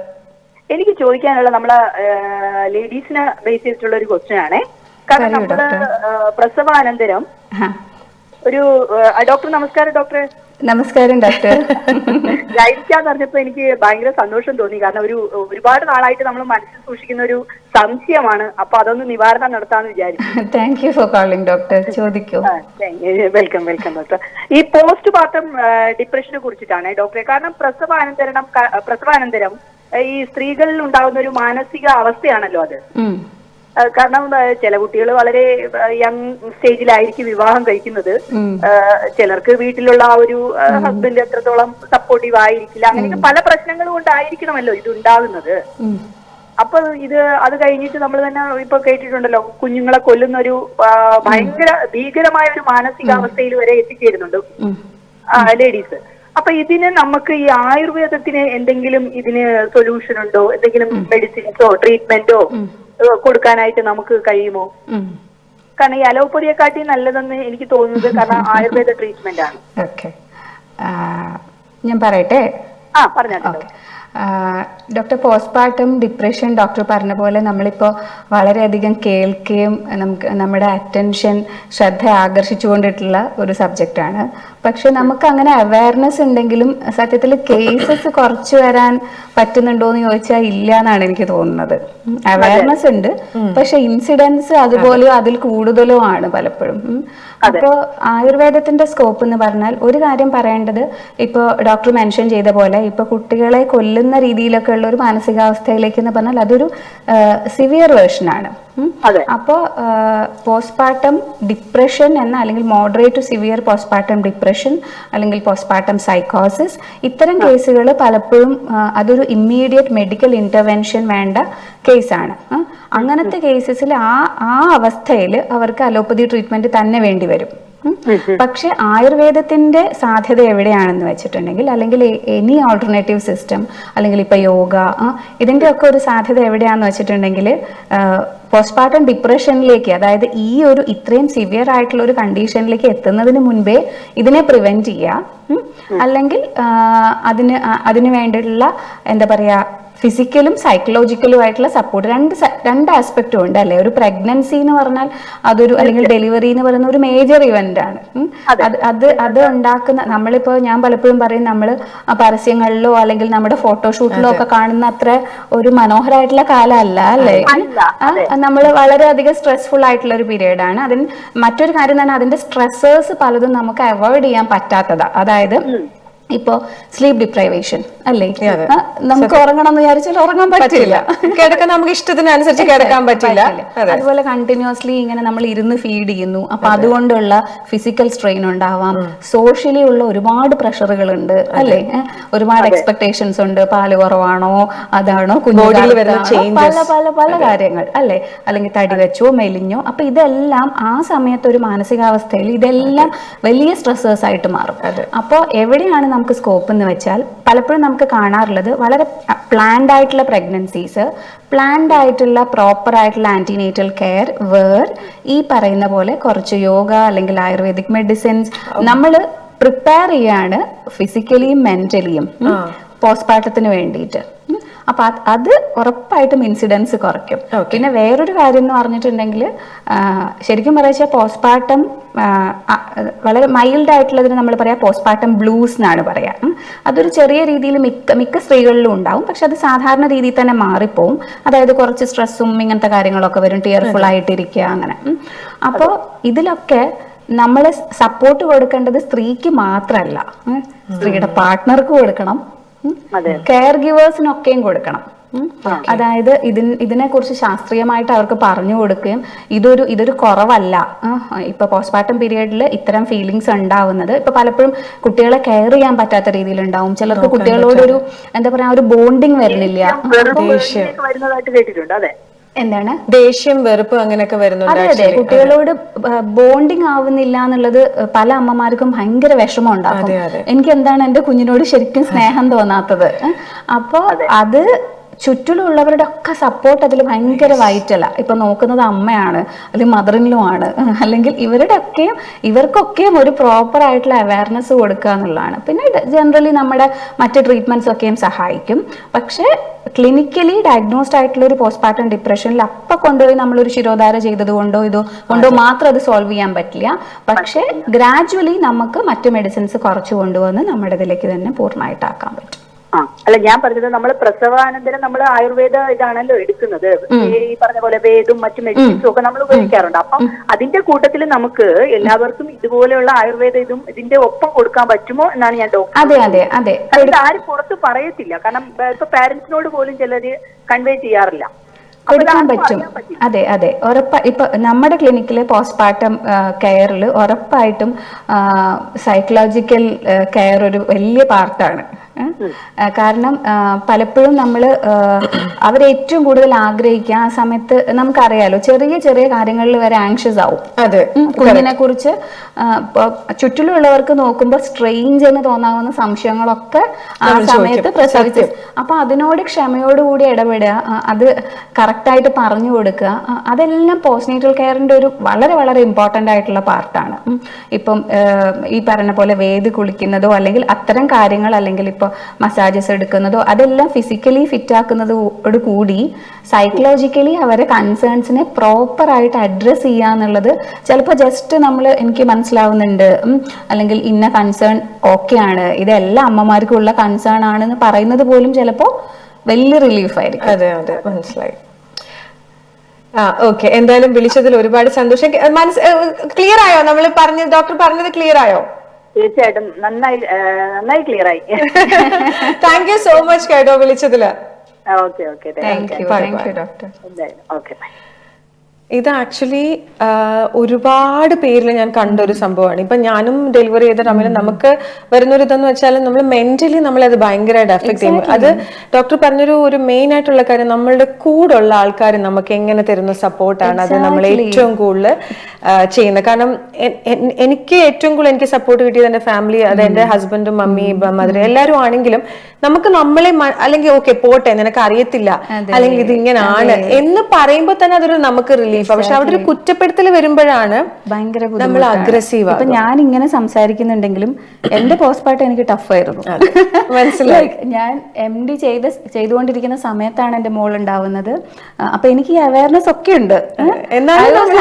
എനിക്ക് ചോദിക്കാനുള്ള നമ്മളെ ലേഡീസിനെ ബേസ് ചെയ്തിട്ടുള്ള ഒരു ക്വസ്റ്റ്യൻ ആണ്. കാരണം നമ്മള് പ്രസവാനന്തരം ഒരു ഡോക്ടർ, നമസ്കാരം ഡോക്ടർ. നമസ്കാരം ഡോക്ടർ. ഗൈഡിക്കാന്ന് പറഞ്ഞപ്പോ എനിക്ക് ഭയങ്കര സന്തോഷം തോന്നി. കാരണം ഒരുപാട് നാളായിട്ട് നമ്മൾ മനസ്സിൽ സൂക്ഷിക്കുന്ന ഒരു സംശയമാണ്. അപ്പൊ അതൊന്ന് നിവാരണം നടത്താന്ന് വിചാരിച്ചു. Thank you for calling doctor. ചോദിക്കൂ. Welcome doctor. ഈ പോസ്റ്റ് പാർട്ടം ഡിപ്രഷനെ കുറിച്ചിട്ടാണ് ഡോക്ടറെ. കാരണം പ്രസവാനന്തരം ഈ സ്ത്രീകളിൽ ഉണ്ടാകുന്ന ഒരു മാനസിക അവസ്ഥയാണല്ലോ അത്. കാരണം ചില കുട്ടികൾ വളരെ യങ് സ്റ്റേജിലായിരിക്കും വിവാഹം കഴിക്കുന്നത്. ചിലർക്ക് വീട്ടിലുള്ള ആ ഒരു ഹസ്ബൻഡ് എത്രത്തോളം സപ്പോർട്ടീവ് ആയിരിക്കില്ല. അങ്ങനെയൊക്കെ പല പ്രശ്നങ്ങൾ കൊണ്ടായിരിക്കണമല്ലോ ഇത് ഉണ്ടാകുന്നത്. അപ്പൊ അത് കഴിഞ്ഞിട്ട് നമ്മൾ തന്നെ ഇപ്പൊ കേട്ടിട്ടുണ്ടല്ലോ, കുഞ്ഞുങ്ങളെ കൊല്ലുന്ന ഒരു ഭയങ്കര ഭീകരമായ ഒരു മാനസികാവസ്ഥയിൽ വരെ എത്തിച്ചേരുന്നുണ്ട് ലേഡീസ്. അപ്പൊ ഇതിന് നമുക്ക് ഈ ആയുർവേദത്തിന് എന്തെങ്കിലും ഇതിന് സൊല്യൂഷൻ ഉണ്ടോ? എന്തെങ്കിലും മെഡിസിൻസോ ട്രീറ്റ്മെന്റോ കൊടുക്കാനായിട്ട് നമുക്ക് കഴിയുമോ? കാരണം ഈ അലോപ്പതിയെക്കാട്ടി നല്ലതെന്ന് എനിക്ക് തോന്നുന്നത് കാരണം ആയുർവേദ ട്രീറ്റ്മെന്റ് ആണ്. ഓക്കെ, ഞാൻ പറയട്ടെ. പറഞ്ഞോ. ഡോക്ടർ, പോസ്റ്റ്പാർട്ടം ഡിപ്രഷൻ ഡോക്ടർ പറഞ്ഞ പോലെ നമ്മളിപ്പോൾ വളരെയധികം കേൾക്കുകയും നമ്മുടെ അറ്റൻഷൻ, ശ്രദ്ധ ആകർഷിച്ചുകൊണ്ടിട്ടുള്ള ഒരു സബ്ജക്റ്റാണ്. പക്ഷെ നമുക്ക് അങ്ങനെ അവയർനെസ് ഉണ്ടെങ്കിലും സത്യത്തിൽ കേസസ് കുറച്ച് വരാൻ പറ്റുന്നുണ്ടോ എന്ന് ചോദിച്ചാൽ ഇല്ല എന്നാണ് എനിക്ക് തോന്നുന്നത്. അവയർനെസ് ഉണ്ട്, പക്ഷെ ഇൻസിഡൻസ് അതുപോലെയോ അതിൽ കൂടുതലോ ആണ് പലപ്പോഴും. അപ്പോൾ ആയുർവേദത്തിന്റെ സ്കോപ്പ് എന്ന് പറഞ്ഞാൽ ഒരു കാര്യം പറയേണ്ടത്, ഇപ്പോൾ ഡോക്ടർ മെൻഷൻ ചെയ്ത പോലെ ഇപ്പൊ കുട്ടികളെ കൊല്ലുന്ന രീതിയിലൊക്കെ ഉള്ള ഒരു മാനസികാവസ്ഥയിലേക്ക് എന്ന് പറഞ്ഞാൽ അതൊരു സിവിയർ വേർഷനാണ്. അപ്പോൾ പോസ്റ്റ്പാർട്ടം ഡിപ്രഷൻ എന്ന, അല്ലെങ്കിൽ moderate to severe postpartum depression അല്ലെങ്കിൽ പോസ്റ്റ്പാർട്ടം സൈക്കോസിസ്, ഇത്തരം കേസുകൾ പലപ്പോഴും അതൊരു ഇമ്മീഡിയറ്റ് മെഡിക്കൽ ഇന്റർവെൻഷൻ വേണ്ട കേസാണ്. അങ്ങനത്തെ കേസസിൽ ആ അവസ്ഥയിൽ അവർക്ക് അലോപ്പതി ട്രീറ്റ്മെന്റ് തന്നെ വേണ്ടി വരും. പക്ഷെ ആയുർവേദത്തിന്റെ സാധ്യത എവിടെയാണെന്ന് വെച്ചിട്ടുണ്ടെങ്കിൽ, അല്ലെങ്കിൽ എനി ഓൾട്ടർനേറ്റീവ് സിസ്റ്റം, അല്ലെങ്കിൽ ഇപ്പൊ യോഗ, ഇതിന്റെ ഒക്കെ ഒരു സാധ്യത എവിടെയാണെന്ന് വെച്ചിട്ടുണ്ടെങ്കിൽ പോസ്റ്റ്പാർട്ടം ഡിപ്രഷനിലേക്ക്, അതായത് ഈ ഒരു ഇത്രയും സിവിയർ ആയിട്ടുള്ള ഒരു കണ്ടീഷനിലേക്ക് എത്തുന്നതിന് മുൻപേ ഇതിനെ പ്രിവെന്റ് ചെയ്യുക, അല്ലെങ്കിൽ അതിന് വേണ്ടിയിട്ടുള്ള എന്താ പറയാ ഫിസിക്കലും സൈക്കോളജിക്കലും ആയിട്ടുള്ള സപ്പോർട്ട്, രണ്ട് ആസ്പെക്റ്റും ഉണ്ട് അല്ലെ. ഒരു പ്രഗ്നൻസി എന്ന് പറഞ്ഞാൽ അതൊരു, അല്ലെങ്കിൽ ഡെലിവറി എന്ന് പറയുന്ന ഒരു മേജർ ഇവന്റ് ആണ്. അത് ഉണ്ടാക്കുന്ന, നമ്മളിപ്പോ ഞാൻ പലപ്പോഴും പറയും, നമ്മൾ പരസ്യങ്ങളിലോ അല്ലെങ്കിൽ നമ്മുടെ ഫോട്ടോഷൂട്ടിലോ ഒക്കെ കാണുന്ന അത്ര ഒരു മനോഹരമായിട്ടുള്ള കാലമല്ല അല്ലേ. നമ്മൾ വളരെയധികം സ്ട്രെസ്ഫുൾ ആയിട്ടുള്ള ഒരു പീരീഡ് ആണ്. അതിന് മറ്റൊരു കാര്യം തന്നെ, അതിന്റെ സ്ട്രെസ്സേഴ്സ് പലതും നമുക്ക് അവോയ്ഡ് ചെയ്യാൻ പറ്റാത്തതാ. അതായത് ഇപ്പോ സ്ലീപ്പ് ഡിപ്രൈവേഷൻ അല്ലേ, നമുക്ക് ഉറങ്ങണം എന്ന് വിചാരിച്ചാൽ ഉറങ്ങാൻ പറ്റില്ല, കിടക്കാൻ നമുക്ക് ഇഷ്ടത്തിനനുസരിച്ച് കിടക്കാൻ പറ്റില്ല. അതുപോലെ കണ്ടിന്യൂസ്ലി ഇങ്ങനെ നമ്മൾ ഇരുന്ന് ഫീഡ് ചെയ്യുന്നു, അപ്പൊ അതുകൊണ്ടുള്ള ഫിസിക്കൽ സ്ട്രെയിൻ ഉണ്ടാവാം. സോഷ്യലി ഉള്ള ഒരുപാട് പ്രഷറുകൾ ഉണ്ട് അല്ലേ, ഒരുപാട് എക്സ്പെക്ടേഷൻസ് ഉണ്ട്. പാല് കുറവാണോ, അതാണോ, കുഞ്ഞുങ്ങളിൽ പല പല പല കാര്യങ്ങൾ അല്ലേ, അല്ലെങ്കിൽ തടി വെച്ചോ മെലിഞ്ഞോ. അപ്പൊ ഇതെല്ലാം ആ സമയത്ത് ഒരു മാനസികാവസ്ഥയിൽ ഇതെല്ലാം വലിയ സ്ട്രെസ്സേഴ്സ് ആയിട്ട് മാറും. അപ്പോൾ എവിടെയാണ് നമുക്ക് സ്കോപ്പ് എന്ന് വെച്ചാൽ, പലപ്പോഴും നമുക്ക് കാണാറുള്ളത് വളരെ പ്ലാൻഡ് ആയിട്ടുള്ള പ്രഗ്നൻസീസ്, പ്ലാൻഡ് ആയിട്ടുള്ള പ്രോപ്പർ ആയിട്ടുള്ള ആന്റിനേറ്റൽ കെയർ, ഈ പറയുന്ന പോലെ കുറച്ച് യോഗ അല്ലെങ്കിൽ ആയുർവേദിക് മെഡിസിൻസ് നമ്മൾ പ്രിപ്പയർ ചെയ്യാണ് ഫിസിക്കലിയും മെന്റലിയും പോസ്റ്റ്പാർട്ടത്തിന് വേണ്ടിയിട്ട്. അപ്പൊ അത് ഉറപ്പായിട്ടും ഇൻസിഡൻസ് കുറയ്ക്കും. പിന്നെ വേറൊരു കാര്യം എന്ന് പറഞ്ഞിട്ടുണ്ടെങ്കിൽ ശരിക്കും പറയുക പോസ്റ്റ്പാർട്ടം വളരെ മൈൽഡ് ആയിട്ടുള്ളതിന് നമ്മൾ പറയാം പോസ്റ്റ്പാർട്ടം ബ്ലൂസ് എന്നാണ് പറയാ. അതൊരു ചെറിയ രീതിയിൽ മിക്ക സ്ത്രീകളിലും ഉണ്ടാവും, പക്ഷെ അത് സാധാരണ രീതിയിൽ തന്നെ മാറിപ്പോവും. അതായത് കുറച്ച് സ്ട്രെസ്സും ഇങ്ങനത്തെ കാര്യങ്ങളൊക്കെ വരും, ടിയർഫുൾ ആയിട്ടിരിക്കുക അങ്ങനെ. അപ്പോൾ ഇതിലൊക്കെ നമ്മൾ സപ്പോർട്ട് കൊടുക്കേണ്ടത് സ്ത്രീക്ക് മാത്രമല്ല, സ്ത്രീയുടെ പാർട്ട്ണർക്ക് കൊടുക്കണം, കെയർ ഗിവേഴ്സിനൊക്കെയും കൊടുക്കണം. അതായത് ഇതിനെ കുറിച്ച് ശാസ്ത്രീയമായിട്ട് അവർക്ക് പറഞ്ഞു കൊടുക്കുകയും ഇതൊരു കുറവല്ല. ഇപ്പൊ പോസ്റ്റ്മോർട്ടം പീരീഡിൽ ഇത്തരം ഫീലിങ്സ് ഉണ്ടാവുന്നത് ഇപ്പൊ പലപ്പോഴും കുട്ടികളെ കെയർ ചെയ്യാൻ പറ്റാത്ത രീതിയിൽ ഉണ്ടാവും. ചിലർക്ക് കുട്ടികളോടൊരു എന്താ പറയാ ഒരു ബോണ്ടിങ് വരുന്നില്ല. എന്താണ് ദേഷ്യം, വെറുപ്പ് അങ്ങനെയൊക്കെ വരുന്നുണ്ട്. അതെ, കുട്ടികളോട് ബോണ്ടിങ് ആവുന്നില്ല എന്നുള്ളത് പല അമ്മമാർക്കും ഭയങ്കര വിഷമം ഉണ്ടാക്കും. എനിക്ക് എന്താണ് എന്റെ കുഞ്ഞിനോട് ശരിക്കും സ്നേഹം തോന്നാത്തത്. അപ്പൊ അത് ചുറ്റിലുള്ളവരുടെ ഒക്കെ സപ്പോർട്ട് അതിൽ ഭയങ്കര വൈറ്റല. ഇപ്പൊ നോക്കുന്നത് അമ്മയാണ്, അല്ലെങ്കിൽ മദറിൻലോ ആണ്, അല്ലെങ്കിൽ ഇവർക്കൊക്കെയും ഒരു പ്രോപ്പർ ആയിട്ടുള്ള അവയർനെസ് കൊടുക്കുക എന്നുള്ളതാണ്. പിന്നെ ജനറലി നമ്മുടെ മറ്റ് ട്രീറ്റ്മെന്റ്സ് ഒക്കെയും സഹായിക്കും. പക്ഷെ ക്ലിനിക്കലി ഡയഗ്നോസ്ഡ് ആയിട്ടുള്ള ഒരു പോസ്റ്റ്മോർട്ടം ഡിപ്രഷനിൽ അപ്പൊ കൊണ്ടുപോയി നമ്മളൊരു ശിരോധാര ചെയ്തത് കൊണ്ടോ മാത്രം അത് സോൾവ് ചെയ്യാൻ പറ്റില്ല. പക്ഷെ ഗ്രാജുവലി നമുക്ക് മറ്റു മെഡിസിൻസ് കുറച്ച് കൊണ്ടുവന്ന് നമ്മുടെ ഇതിലേക്ക് തന്നെ പൂർണ്ണമായിട്ടാക്കാൻ പറ്റും. അല്ല, ഞാൻ പറഞ്ഞത് നമ്മൾ പ്രസവാനന്തരം നമ്മൾ ആയുർവേദ ഇതാണല്ലോ എടുക്കുന്നത്. ഈ പറഞ്ഞ പോലെ വേദും മറ്റു മെഡിസിൻസും ഒക്കെ നമ്മൾ ഉപയോഗിക്കാറുണ്ട്. അപ്പം അതിന്റെ കൂട്ടത്തിൽ നമുക്ക് എല്ലാവർക്കും ഇതുപോലെയുള്ള ആയുർവേദ ഇതിന്റെ ഒപ്പം കൊടുക്കാൻ പറ്റുമോ എന്നാണ് ഞാൻ ഡോക്ടർ ആരും പുറത്ത് പറയത്തില്ല. കാരണം ഇപ്പൊ പാരന്റ്സിനോട് പോലും ചിലര് കൺവേ ചെയ്യാറില്ല. കൊടുക്കാൻ പറ്റും. അതെ ഇപ്പൊ നമ്മുടെ ക്ലിനിക്കിലെ പോസ്റ്റ്മോർട്ടം കെയറിൽ ഉറപ്പായിട്ടും സൈക്കോളജിക്കൽ കെയർ ഒരു വലിയ പാർട്ടാണ്. കാരണം പലപ്പോഴും നമ്മൾ അവരേറ്റവും കൂടുതൽ ആഗ്രഹിക്കുക ആ സമയത്ത് നമുക്കറിയാലോ, ചെറിയ ചെറിയ കാര്യങ്ങളിൽ വരെ ആങ്ഷ്യസ് ആവും. കുഞ്ഞിനെ കുറിച്ച് ചുറ്റിലുള്ളവർക്ക് നോക്കുമ്പോൾ സ്ട്രെയിഞ്ച് എന്ന് തോന്നാവുന്ന സംശയങ്ങളൊക്കെ ആ സമയത്ത് പ്രസവിച്ചു. അപ്പൊ അതിനോട് ക്ഷമയോടുകൂടി ഇടപെടുക, അത് കറക്റ്റായിട്ട് പറഞ്ഞു കൊടുക്കുക, അതെല്ലാം പോസ്റ്റ്നേറ്റൽ കെയറിന്റെ ഒരു വളരെ വളരെ ഇമ്പോർട്ടന്റ് ആയിട്ടുള്ള പാർട്ടാണ്. ഇപ്പം ഈ പറഞ്ഞ പോലെ വേദി കുളിക്കുന്നതോ അല്ലെങ്കിൽ അത്തരം കാര്യങ്ങൾ, അല്ലെങ്കിൽ ഇപ്പൊ മസാജസ് എടുക്കുന്നതോ അതെല്ലാം ഫിസിക്കലി ഫിറ്റ് ആക്കുന്നതോട് കൂടി സൈക്കോളജിക്കലി അവരെ കൺസേൺസിനെ പ്രോപ്പർ ആയിട്ട് അഡ്രസ് ചെയ്യുക എന്നുള്ളത് ചിലപ്പോൾ ജസ്റ്റ് എനിക്ക് മനസ്സിലാവുന്നുണ്ട്, അല്ലെങ്കിൽ ഇന്ന കൺസേൺ ഓക്കെയാണ്, ഇതെല്ലാം അമ്മമാർക്കും ഉള്ള കൺസേൺ ആണെന്ന് പറയുന്നത് പോലും ചിലപ്പോൾ വലിയ റിലീഫ് ആയിരിക്കും. അതെ, മനസ്സിലായി. ഓക്കെ, എന്തായാലും വിളിച്ചതിൽ ഒരുപാട് സന്തോഷം. ക്ലിയർ ആയോ? നമ്മൾ ഡോക്ടർ പറഞ്ഞത് ക്ലിയർ ആയോ? തീർച്ചയായിട്ടും നന്നായി ക്ലിയർ ആയി. താങ്ക് യു സോ മച്ച് കേട്ടോ വിളിച്ചതില്. Okay thank you doctor. Okay. ഇത് ആക്ച്വലി ഒരുപാട് പേരിൽ ഞാൻ കണ്ട ഒരു സംഭവമാണ്. ഇപ്പൊ ഞാനും ഡെലിവറി ചെയ്ത ടൈമിൽ നമുക്ക് വരുന്നൊരു ഇതെന്ന് വെച്ചാൽ നമ്മൾ മെന്റലി നമ്മളത് ഭയങ്കരമായിട്ട് എഫക്ട് ചെയ്യും. അത് ഡോക്ടർ പറഞ്ഞൊരു മെയിൻ ആയിട്ടുള്ള കാര്യം, നമ്മളുടെ കൂടെ ഉള്ള ആൾക്കാർ നമുക്ക് എങ്ങനെ തരുന്ന സപ്പോർട്ടാണ് അത് നമ്മൾ ഏറ്റവും കൂടുതൽ ചെയ്യുന്നത്. കാരണം എനിക്ക് ഏറ്റവും കൂടുതൽ എനിക്ക് സപ്പോർട്ട് കിട്ടിയത് എന്റെ ഫാമിലി, അത് എന്റെ ഹസ്ബൻഡും മമ്മി മദർ എല്ലാവരും ആണെങ്കിലും നമുക്ക് നമ്മളെ അല്ലെങ്കിൽ ഓക്കെ പോട്ടെ നിനക്ക് അറിയത്തില്ല അല്ലെങ്കിൽ ഇത് ഇങ്ങനെയാണ് എന്ന് പറയുമ്പോൾ തന്നെ അതൊരു നമുക്ക് റിലീഫ്. പക്ഷെ അവിടെ ഒരു കുറ്റപ്പെടുത്തൽ വരുമ്പോഴാണ് ഭയങ്കര നമ്മൾ അഗ്രസീവ്. ഇപ്പൊ ഞാൻ ഇങ്ങനെ സംസാരിക്കുന്നുണ്ടെങ്കിലും എന്റെ പോസ്റ്റ്മോർട്ടം എനിക്ക് ടഫ് ആയിരുന്നു. മനസ്സിലായി. ഞാൻ MD ചെയ്തുകൊണ്ടിരിക്കുന്ന സമയത്താണ് എന്റെ മോൾ ഉണ്ടാവുന്നത്. അപ്പൊ എനിക്ക് ഈ അവയർനെസ് ഒക്കെ ഉണ്ട്.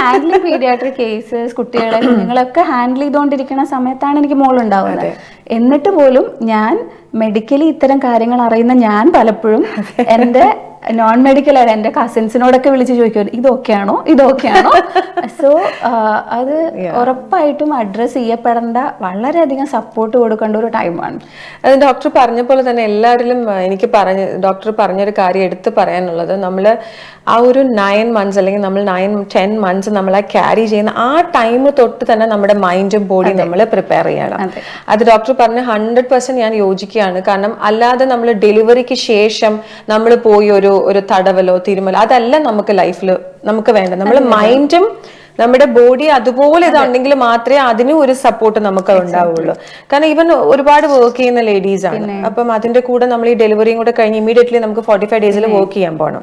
ഹാൻഡിലിംഗ് പീഡിയാട്രിക് കേസസ്, കുട്ടികളൊക്കെ ഹാൻഡിൽ ചെയ്തുകൊണ്ടിരിക്കുന്ന സമയത്താണ് എനിക്ക് മോൾ ഉണ്ടാവുന്നത്. എന്നിട്ട് പോലും ഞാൻ മെഡിക്കലി ഇത്തരം കാര്യങ്ങൾ അറിയുന്ന ഞാൻ പലപ്പോഴും എന്റെ നോൺ മെഡിക്കൽ ആയിട്ട് എന്റെ കസിൻസിനോടൊക്കെ വിളിച്ച് ചോദിക്കും ഇതൊക്കെയാണോ. സോ അത് ഉറപ്പായിട്ടും അഡ്രസ് ചെയ്യപ്പെടേണ്ട, വളരെയധികം സപ്പോർട്ട് കൊടുക്കേണ്ട ഒരു ടൈമാണ്. അത് ഡോക്ടർ പറഞ്ഞ പോലെ തന്നെ എല്ലാവരിലും ഡോക്ടർ പറഞ്ഞൊരു കാര്യം എടുത്ത് പറയാനുള്ളത്, നമ്മൾ ആ ഒരു 9 months അല്ലെങ്കിൽ നമ്മൾ 9-10 months നമ്മളെ ക്യാരി ചെയ്യുന്ന ആ ടൈം തൊട്ട് തന്നെ നമ്മുടെ മൈൻഡും ബോഡിയും നമ്മൾ പ്രിപ്പയർ ചെയ്യണം. അത് ഡോക്ടർ പറഞ്ഞ 100% ഞാൻ യോജിക്കുകയാണ്. കാരണം അല്ലാതെ നമ്മൾ ഡെലിവറിക്ക് ശേഷം നമ്മൾ പോയി ഒരു തടവലോ തിരുമലോ അതല്ല നമുക്ക് ലൈഫിൽ നമുക്ക് വേണ്ട. നമ്മൾ മൈൻഡും നമ്മുടെ ബോഡി അതുപോലെ ഇതുണ്ടെങ്കിൽ മാത്രമേ അതിനും ഒരു സപ്പോർട്ട് നമുക്ക് ഉണ്ടാവുള്ളൂ. കാരണം ഈവൻ ഒരുപാട് വർക്ക് ചെയ്യുന്ന ലേഡീസ് ആണ്. അപ്പം അതിന്റെ കൂടെ നമ്മൾ ഈ ഡെലിവറിയും കൂടെ കഴിഞ്ഞ് ഇമീഡിയറ്റ്ലി നമുക്ക് 45 ഡേയ്സിൽ വർക്ക് ചെയ്യാൻ പോകണം.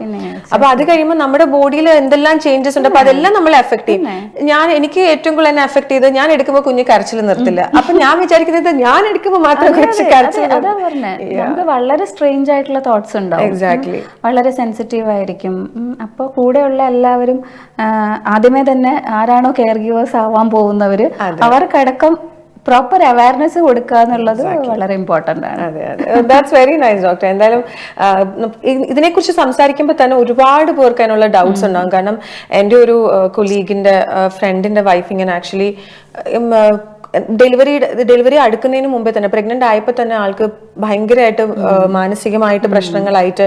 അപ്പൊ അത് കഴിയുമ്പോൾ നമ്മുടെ ബോഡിയിൽ എന്തെല്ലാം ചേഞ്ചസ് ഉണ്ട്, അപ്പൊ അതെല്ലാം നമ്മളെ എഫക്ട് ചെയ്യും. എനിക്ക് ഏറ്റവും കൂടുതൽ എന്നെ എഫക്ട് ചെയ്ത് ഞാൻ എടുക്കുമ്പോൾ കുഞ്ഞ് കരച്ചിൽ നിർത്തില്ല. അപ്പൊ ഞാൻ വിചാരിക്കുന്നത് ഞാൻ എടുക്കുമ്പോൾ മാത്രം കരച്ചിൽ. നമുക്ക് വളരെ സ്ട്രേഞ്ച് ആയിട്ടുള്ള തോട്ട്സ് ഉണ്ടാവും. എക്സാക്ട്ലി. വളരെ സെൻസിറ്റീവ് ആയിരിക്കും. അപ്പോൾ കൂടെയുള്ള എല്ലാവരും ആദ്യമേ തന്നെ ആരാണോ കെയർ ഗീവേഴ്സ് ആവാൻ പോകുന്നവര് അവർക്കടക്കം പ്രോപ്പർ അവയർനെസ് കൊടുക്കുക എന്നുള്ളത് വളരെ ഇമ്പോർട്ടന്റ് ആണ്. That's very nice doctor. എന്തായാലും ഇതിനെക്കുറിച്ച് സംസാരിക്കുമ്പോൾ തന്നെ ഒരുപാട് പേർക്ക് അതിനുള്ള ഡൗട്ട്സ് ഉണ്ടാകും. കാരണം എൻ്റെ ഒരു കൊലീഗിന്റെ ഫ്രണ്ടിന്റെ വൈഫ് ഇങ്ങനെ ആക്ച്വലി ഡെലിവറി അടുക്കുന്നതിന് മുമ്പേ തന്നെ പ്രഗ്നന്റ് ആയപ്പോൾ തന്നെ ആൾക്ക് ഭയങ്കരമായിട്ട് മാനസികമായിട്ട് പ്രശ്നങ്ങളായിട്ട്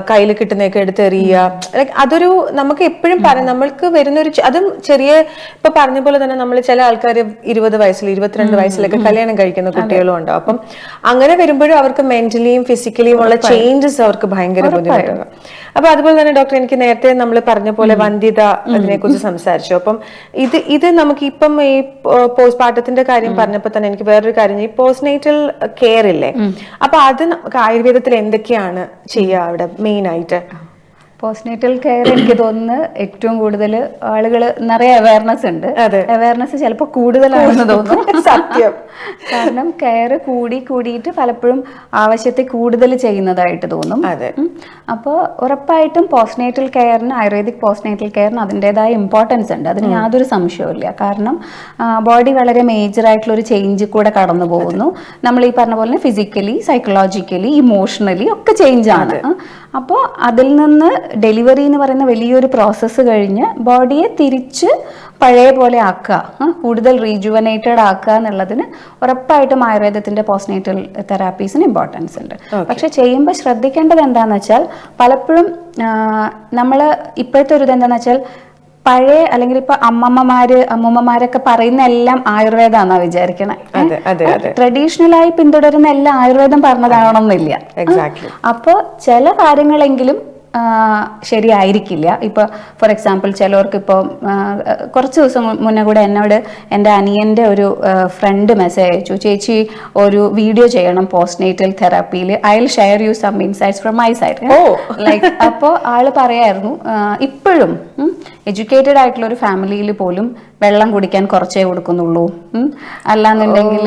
കയ്യിൽ കിട്ടുന്നതൊക്കെ എടുത്തെറിയുക. ലൈക്ക് അതൊരു നമുക്ക് എപ്പോഴും പറയാം, നമ്മൾക്ക് വരുന്നൊരു അതും ചെറിയ ഇപ്പൊ പറഞ്ഞ പോലെ തന്നെ നമ്മൾ ചില ആൾക്കാർ 20 വയസ്സിൽ 22 വയസ്സിലൊക്കെ കല്യാണം കഴിക്കുന്ന കുട്ടികളും ഉണ്ടാവും. അപ്പം അങ്ങനെ വരുമ്പോഴും അവർക്ക് മെന്റലിയും ഫിസിക്കലിയും ഉള്ള ചേഞ്ചസ് അവർക്ക് ഭയങ്കര ബുദ്ധിമുട്ടാണ്. അപ്പൊ അതുപോലെ തന്നെ ഡോക്ടർ, എനിക്ക് നേരത്തെ നമ്മൾ പറഞ്ഞ പോലെ വന്ധ്യത അതിനെ കുറിച്ച് സംസാരിച്ചു. അപ്പം ഇത് നമുക്ക് ഇപ്പം ഈ പോസ്റ്റ് പാർട്ടത്തിന്റെ കാര്യം പറഞ്ഞപ്പോ തന്നെ എനിക്ക് വേറൊരു കാര്യം, ഈ പോസ്റ്റ്നേറ്റൽ കെയർ ഇല്ലേ, അപ്പൊ അത് ആയുർവേദത്തിൽ എന്തൊക്കെയാണ് ചെയ്യുക അവിടെ മെയിൻ ആയിട്ട്? പോസ്റ്റ്നേറ്റൽ കെയർ എനിക്ക് തോന്നുന്നു ഏറ്റവും കൂടുതൽ ആളുകൾ നിറയെ അവയർനെസ് ഉണ്ട്. അവയർനെസ് ചിലപ്പോൾ കൂടുതലാണെന്ന് തോന്നുന്നു. സത്യം. കാരണം കെയർ കൂടിയിട്ട് പലപ്പോഴും ആവശ്യത്തെ കൂടുതൽ ചെയ്യുന്നതായിട്ട് തോന്നും. അപ്പോൾ ഉറപ്പായിട്ടും പോസ്റ്റ്നേറ്റൽ കെയറിന്, ആയുർവേദിക് പോസ്റ്റ്നേറ്റൽ കെയറിന് അതിൻ്റെതായ ഇമ്പോർട്ടൻസ് ഉണ്ട്. അതിന് യാതൊരു സംശയവുമില്ല. കാരണം ബോഡി വളരെ മേജർ ആയിട്ടുള്ള ഒരു ചേഞ്ച് കൂടെ കടന്നു പോകുന്നു. നമ്മൾ ഈ പറഞ്ഞ പോലെ ഫിസിക്കലി, സൈക്കോളജിക്കലി, ഇമോഷണലി ഒക്കെ ചേഞ്ച് ആണ്. അപ്പോൾ അതിൽ നിന്ന് ഡെലിവറി എന്ന് പറയുന്ന വലിയൊരു പ്രോസസ്സ് കഴിഞ്ഞ് ബോഡിയെ തിരിച്ച് പഴയ പോലെ ആക്കുക, കൂടുതൽ റീജുവനേറ്റഡ് ആക്കുക എന്നുള്ളതിന് ഉറപ്പായിട്ടും ആയുർവേദത്തിന്റെ പോസ്റ്റ്നേറ്റൽ തെറാപ്പീസിന് ഇമ്പോർട്ടൻസ് ഉണ്ട്. പക്ഷെ ചെയ്യുമ്പോൾ ശ്രദ്ധിക്കേണ്ടത് എന്താണെന്ന് വെച്ചാൽ, പലപ്പോഴും നമ്മൾ ഇപ്പോഴത്തെ ഒരു ഇതെന്താണെന്ന് വെച്ചാൽ, പഴയ അല്ലെങ്കിൽ ഇപ്പൊ അമ്മൂമ്മമാരൊക്കെ പറയുന്ന എല്ലാം ആയുർവേദമാണെന്നാ വിചാരിക്കണേ. ട്രഡീഷണലായി പിന്തുടരുന്ന എല്ലാം ആയുർവേദം പറഞ്ഞതാവണമെന്നില്ല. അപ്പൊ ചില കാര്യങ്ങളെങ്കിലും ശരിയായിരിക്കില്ല. ഇപ്പൊ ഫോർ എക്സാമ്പിൾ ചിലവർക്ക് ഇപ്പോൾ കുറച്ച് ദിവസം മുന്നേ കൂടെ എന്നോട് എൻ്റെ അനിയൻ്റെ ഒരു ഫ്രണ്ട് മെസ്സേജ് അയച്ചു, ചേച്ചി ഒരു വീഡിയോ ചെയ്യണം പോസ്റ്റ്നേറ്റൽ തെറാപ്പിയിൽ, I will share you some insights from my side. Like അപ്പോൾ ആള് പറയായിരുന്നു, ഇപ്പോഴും എഡ്യൂക്കേറ്റഡ് ആയിട്ടുള്ള ഒരു ഫാമിലിയിൽ പോലും വെള്ളം കുടിക്കാൻ കുറച്ചേ കൊടുക്കുന്നുള്ളൂ, അല്ലാന്നുണ്ടെങ്കിൽ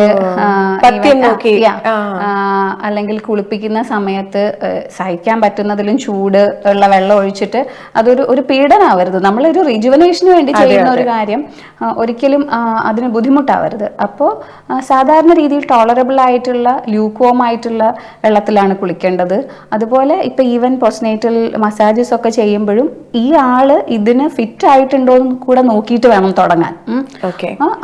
അല്ലെങ്കിൽ കുളിപ്പിക്കുന്ന സമയത്ത് സഹിക്കാൻ പറ്റുന്നതിലും ചൂട് ഉള്ള വെള്ളം ഒഴിച്ചിട്ട് അതൊരു പീഡനാവരുത്. നമ്മളൊരു റിജുവനേഷന് വേണ്ടി ചെയ്യുന്ന ഒരു കാര്യം ഒരിക്കലും അതിന് ബുദ്ധിമുട്ടാവരുത്. അപ്പോൾ സാധാരണ രീതിയിൽ ടോളറബിൾ ആയിട്ടുള്ള ലൂക്വോം ആയിട്ടുള്ള വെള്ളത്തിലാണ് കുളിക്കേണ്ടത്. അതുപോലെ ഇപ്പൊ ഈവൻ പോസ്റ്റ്നേറ്റൽ മസാജസ് ഒക്കെ ചെയ്യുമ്പോഴും ഈ ആള് ഇതിന് ഫിറ്റ് ആയിട്ടുണ്ടോ എന്ന് കൂടെ നോക്കിയിട്ട് വേണം തുടങ്ങാൻ.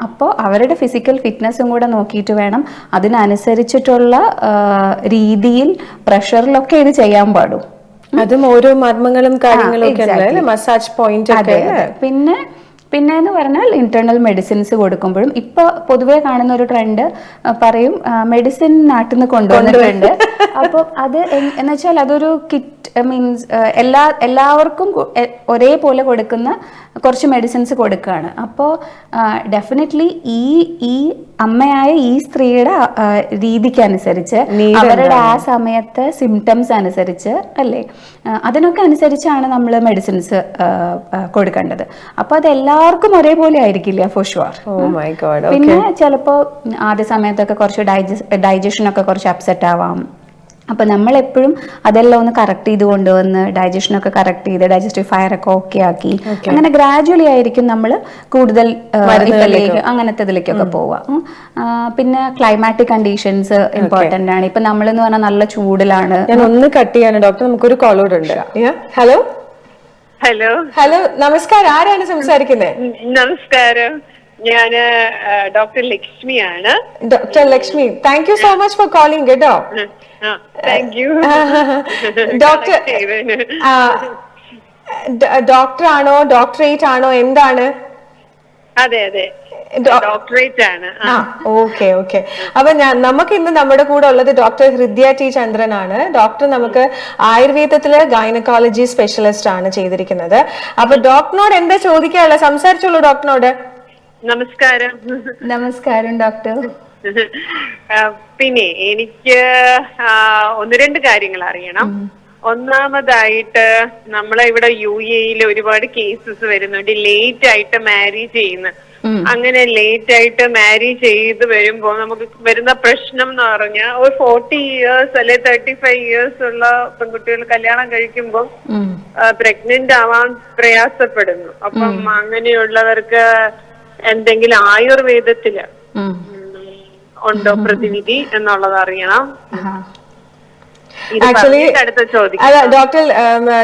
അപ്പോൾ അവരുടെ ഫിസിക്കൽ ഫിറ്റ്നസും കൂടെ നോക്കിയിട്ട് വേണം അതിനനുസരിച്ചിട്ടുള്ള രീതിയിൽ പ്രഷറിലൊക്കെ ഇത് ചെയ്യാൻ പാടും. അതും ഓരോ മർമ്മങ്ങളും കാര്യങ്ങളും ഒക്കെ മസാജ് പോയിന്റ്. പിന്നെ എന്ന് പറഞ്ഞാൽ ഇന്റേണൽ മെഡിസിൻസ് കൊടുക്കുമ്പോഴും ഇപ്പൊ പൊതുവെ കാണുന്ന ഒരു ട്രെൻഡ് പറയും, മെഡിസിൻ നാട്ടിൽ നിന്ന് കൊണ്ടുവന്നിട്ടുണ്ട്. അപ്പോൾ അത് എന്ന് വെച്ചാൽ അതൊരു കിറ്റ് മീൻസ് എല്ലാവർക്കും ഒരേപോലെ കൊടുക്കുന്ന കുറച്ച് മെഡിസിൻസ് കൊടുക്കുകയാണ്. അപ്പോൾ ഡെഫിനറ്റ്ലി ഈ അമ്മയായ ഈ സ്ത്രീയുടെ രീതിക്ക് അനുസരിച്ച്, അവരുടെ ആ സമയത്തെ സിംറ്റംസ് അനുസരിച്ച് അല്ലേ, അതിനൊക്കെ അനുസരിച്ചാണ് നമ്മൾ മെഡിസിൻസ് കൊടുക്കേണ്ടത്. അപ്പോൾ അത് എല്ലാവർക്കും ഒരേപോലെ ആയിരിക്കില്ല ഫോർ ഷുവർ. പിന്നെ ചിലപ്പോൾ ആദ്യ സമയത്തൊക്കെ കുറച്ച് ഡൈജഷനൊക്കെ കുറച്ച് അപ്സെറ്റ് ആവാം. അപ്പൊ നമ്മളെപ്പോഴും അതെല്ലാം ഒന്ന് കറക്റ്റ് ചെയ്ത് കൊണ്ടുവന്ന് ഡൈജഷനൊക്കെ കറക്റ്റ് ചെയ്ത് ഡൈജസ്റ്റീവ് ഫയർ ഒക്കെ ഓക്കെ ആക്കി അങ്ങനെ ഗ്രാജുവലി ആയിരിക്കും നമ്മൾ കൂടുതൽ അങ്ങനത്തെ ഇതിലേക്കൊക്കെ പോവുക. പിന്നെ ക്ലൈമാറ്റിക് കണ്ടീഷൻസ് ഇമ്പോർട്ടന്റ് ആണ്. ഇപ്പൊ നമ്മളെന്ന് പറഞ്ഞാൽ നല്ല ചൂടിലാണ്. ഞാൻ ഒന്ന് കട്ട് ചെയ്യാണ് ഡോക്ടർ, നമുക്കൊരു കോളോട് ഉണ്ട്. ഹലോ ഹലോ ഹലോ നമസ്കാരം, ആരാണ് സംസാരിക്കുന്നത്? നമസ്കാരം, ഞാന് ഡോക്ടർ ലക്ഷ്മിയാണ്. Doctor Lakshmi, thank you so much for calling കേട്ടോ. Thank you. ഡോക്ടർ ആണോ, ഡോക്ടറേറ്റ് ആണോ, എന്താണ്? അതെ അതെ, ഡോക്ടറേറ്റ് ആണ്. Okay okay. അപ്പൊ നമുക്ക് ഇന്ന് നമ്മുടെ കൂടെ ഉള്ളത് ഡോക്ടർ ഹൃദ്യ ടി ചന്ദ്രൻ ആണ്. ഡോക്ടർ നമുക്ക് ആയുർവേദത്തില് ഗൈനക്കോളജി സ്പെഷ്യലിസ്റ്റ് ആണ് ചെയ്തിരിക്കുന്നത്. അപ്പൊ ഡോക്ടറിനോട് എന്താ ചോദിക്കാനുള്ള, സംസാരിച്ചോളൂ ഡോക്ടറിനോട്. നമസ്കാരം. നമസ്കാരം ഡോക്ടർ. പിന്നെ എനിക്ക് 1-2 കാര്യങ്ങൾ അറിയണം. ഒന്നാമതായിട്ട് നമ്മളെ ഇവിടെ UAE ഒരുപാട് കേസസ് വരുന്നുണ്ട്, ലേറ്റ് ആയിട്ട് മാരി ചെയ്യുന്ന. അങ്ങനെ ലേറ്റ് ആയിട്ട് മാരി ചെയ്ത് വരുമ്പോ നമുക്ക് വരുന്ന പ്രശ്നം എന്ന് പറഞ്ഞാൽ ഒരു 40 years അല്ലെ 35 years ഉള്ള പെൺകുട്ടികൾ കല്യാണം കഴിക്കുമ്പോ പ്രഗ്നന്റ് ആവാൻ പ്രയാസപ്പെടുന്നു. അപ്പം അങ്ങനെയുള്ളവർക്ക് എന്തെങ്കിലും ആയുർവേദത്തില് ഉണ്ടോ പ്രതിവിധി എന്നുള്ളത് അറിയണം. ആക്ച്വലി അല്ല ഡോക്ടർ,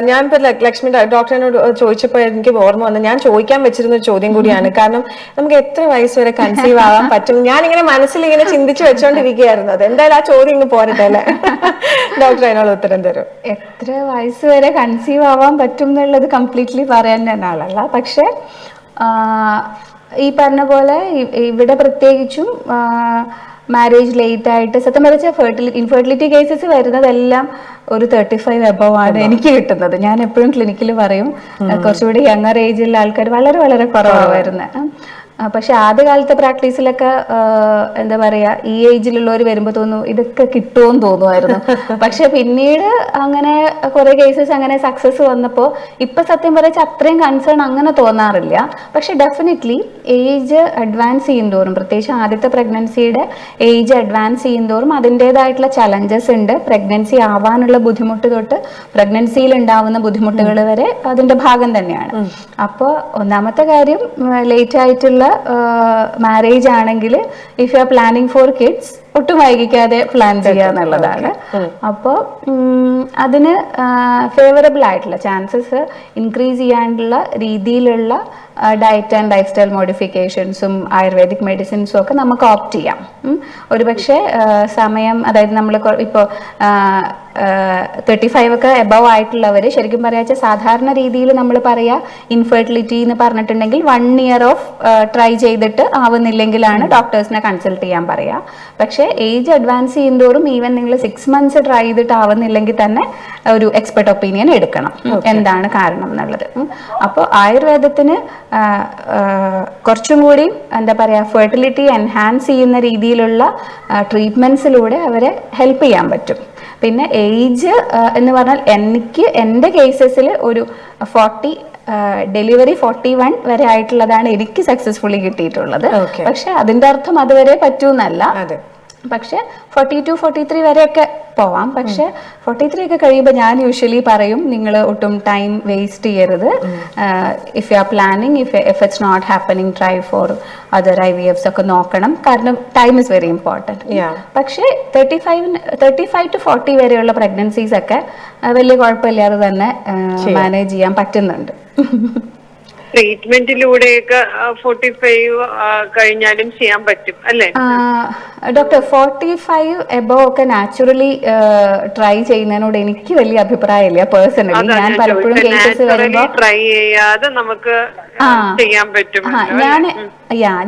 ഞാൻ ഇപ്പൊ ലക്ഷ്മി ഡോക്ടറിനോട് ചോദിച്ചപ്പോ എനിക്ക് ഓർമ്മ വന്നു, ഞാൻ ചോദിക്കാൻ വെച്ചിരുന്ന ഒരു ചോദ്യം കൂടിയാണ്. കാരണം നമുക്ക് എത്ര വയസ്സ് വരെ കൺസീവ് ആവാൻ പറ്റും? ഞാൻ ഇങ്ങനെ മനസ്സിൽ ഇങ്ങനെ ചിന്തിച്ചു വെച്ചോണ്ടിരിക്കുകയായിരുന്നു. അത് എന്തായാലും ആ ചോദ്യം ഇങ്ങ് പോരട്ടെ അല്ലേ? ഡോക്ടർ അതിനുള്ള ഉത്തരം തരും. എത്ര വയസ്സ് വരെ കൺസീവ് ആവാൻ പറ്റും എന്നുള്ളത് കംപ്ലീറ്റ്ലി പറയാൻ തന്നെ ആളല്ല. പക്ഷെ ഈ പറഞ്ഞ പോലെ ഇവിടെ പ്രത്യേകിച്ചും മാരേജ് ലേറ്റ് ആയിട്ട് സത്യം പറഞ്ഞാൽ ഇൻഫെർട്ടിലിറ്റി കേസസ് വരുന്നതെല്ലാം ഒരു 35 എബവ് ആണ് എനിക്ക് കിട്ടുന്നത്. ഞാൻ എപ്പോഴും ക്ലിനിക്കിൽ പറയും കുറച്ചുകൂടി യങ്ങർ ഏജിലുള്ള ആൾക്കാർ വളരെ വളരെ കുറവാണ് വരുന്നത്. പക്ഷെ ആദ്യകാലത്തെ പ്രാക്ടീസിലൊക്കെ എന്താ പറയാ, ഈ ഏജിലുള്ളവർ വരുമ്പോൾ തോന്നുന്നു ഇതൊക്കെ കിട്ടുമെന്ന് തോന്നുമായിരുന്നു. പക്ഷെ പിന്നീട് അങ്ങനെ കുറെ കേസസ് അങ്ങനെ സക്സസ് വന്നപ്പോൾ ഇപ്പൊ സത്യം പറയാ അത്രയും കൺസേൺ അങ്ങനെ തോന്നാറില്ല. പക്ഷെ ഡെഫിനറ്റ്ലി ഏജ് അഡ്വാൻസ് ചെയ്യുന്തോറും, പ്രത്യേകിച്ച് ആദ്യത്തെ പ്രഗ്നൻസിയുടെ ഏജ് അഡ്വാൻസ് ചെയ്യുന്തോറും അതിൻ്റെതായിട്ടുള്ള ചലഞ്ചസ് ഉണ്ട്. പ്രഗ്നൻസി ആവാനുള്ള ബുദ്ധിമുട്ട് തൊട്ട് പ്രഗ്നൻസിയിൽ ഉണ്ടാവുന്ന ബുദ്ധിമുട്ടുകൾ വരെ അതിന്റെ ഭാഗം തന്നെയാണ്. അപ്പോൾ ഒന്നാമത്തെ കാര്യം, ലേറ്റ് ആയിട്ടുള്ള മാരേജ് ആണെങ്കിൽ if you are planning for kids ഒട്ടും വൈകിക്കാതെ പ്ലാൻ ചെയ്യുക എന്നുള്ളതാണ്. അപ്പോൾ അതിന് ഫേവറബിൾ ആയിട്ടുള്ള ചാൻസസ് ഇൻക്രീസ് ചെയ്യാനുള്ള രീതിയിലുള്ള ഡയറ്റ് ആൻഡ് ലൈഫ് സ്റ്റൈൽ മോഡിഫിക്കേഷൻസും ആയുർവേദിക് മെഡിസിൻസും ഒക്കെ നമുക്ക് ഓപ്റ്റ് ചെയ്യാം. ഒരുപക്ഷെ സമയം, അതായത് നമ്മൾ ഇപ്പോൾ 35 ഒക്കെ എബവ് ആയിട്ടുള്ളവർ ശരിക്കും പറയാച്ച സാധാരണ രീതിയിൽ നമ്മൾ പറയാ ഇൻഫെർട്ടിലിറ്റി എന്ന് പറഞ്ഞിട്ടുണ്ടെങ്കിൽ 1 year ഓഫ് ട്രൈ ചെയ്തിട്ട് ആവുന്നില്ലെങ്കിലാണ് ഡോക്ടേഴ്സിനെ കൺസൾട്ട് ചെയ്യാൻ പറയാ. പക്ഷെ ഏജ് അഡ്വാൻസ് ചെയ്യുന്തോറും ഈവൻ നിങ്ങൾ 6 months ട്രൈ ചെയ്തിട്ട് ആവുന്നില്ലെങ്കിൽ തന്നെ ഒരു എക്സ്പെർട്ട് ഒപ്പീനിയൻ എടുക്കണം, എന്താണ് കാരണം എന്നുള്ളത്. അപ്പോൾ ആയുർവേദത്തിന് കുറച്ചും കൂടി എന്താ പറയാ ഫെർട്ടിലിറ്റി എൻഹാൻസ് ചെയ്യുന്ന രീതിയിലുള്ള ട്രീറ്റ്മെന്റ്സിലൂടെ അവരെ ഹെൽപ്പ് ചെയ്യാൻ പറ്റും. പിന്നെ ഏജ് എന്ന് പറഞ്ഞാൽ എനിക്ക് എൻ്റെ കേസസിൽ ഒരു 40 ഡെലിവറി 41 വരെ ആയിട്ടുള്ളതാണ് എനിക്ക് സക്സസ്ഫുള്ളി കിട്ടിയിട്ടുള്ളത്. പക്ഷെ അതിന്റെ അർത്ഥം അതുവരെ പറ്റൂന്നല്ല. പക്ഷെ 42, 43 വരെയൊക്കെ പോവാം. പക്ഷെ 43 ഒക്കെ കഴിയുമ്പോൾ ഞാൻ യൂഷ്വലി പറയും നിങ്ങൾ ഒട്ടും ടൈം വേസ്റ്റ് ചെയ്യരുത്. If you are planning, if it's not happening, try for other IVFs ഒക്കെ നോക്കണം. കാരണം ടൈം ഇസ് വെരി ഇമ്പോർട്ടൻറ്റ്. പക്ഷേ 35 to 40 വരെയുള്ള പ്രഗ്നൻസീസ് ഒക്കെ വലിയ കുഴപ്പമില്ലാതെ തന്നെ മാനേജ് ചെയ്യാൻ പറ്റുന്നുണ്ട്. ട്രീറ്റ്മെന്റിലൂടെയൊക്കെ 45 കഴിഞ്ഞാലും ചെയ്യാൻ പറ്റും അല്ലേ ഡോക്ടർ? 45 എബവ് ഒക്കെ നാച്ചുറലി ട്രൈ ചെയ്യുന്നതിനോട് എനിക്ക് വലിയ അഭിപ്രായമില്ല പേഴ്സണലി. ഞാൻ പലപ്പോഴും കേസസ് വരുമ്പോൾ ട്രൈ ചെയ്യാതെ നമുക്ക് ചെയ്യാൻ പറ്റും.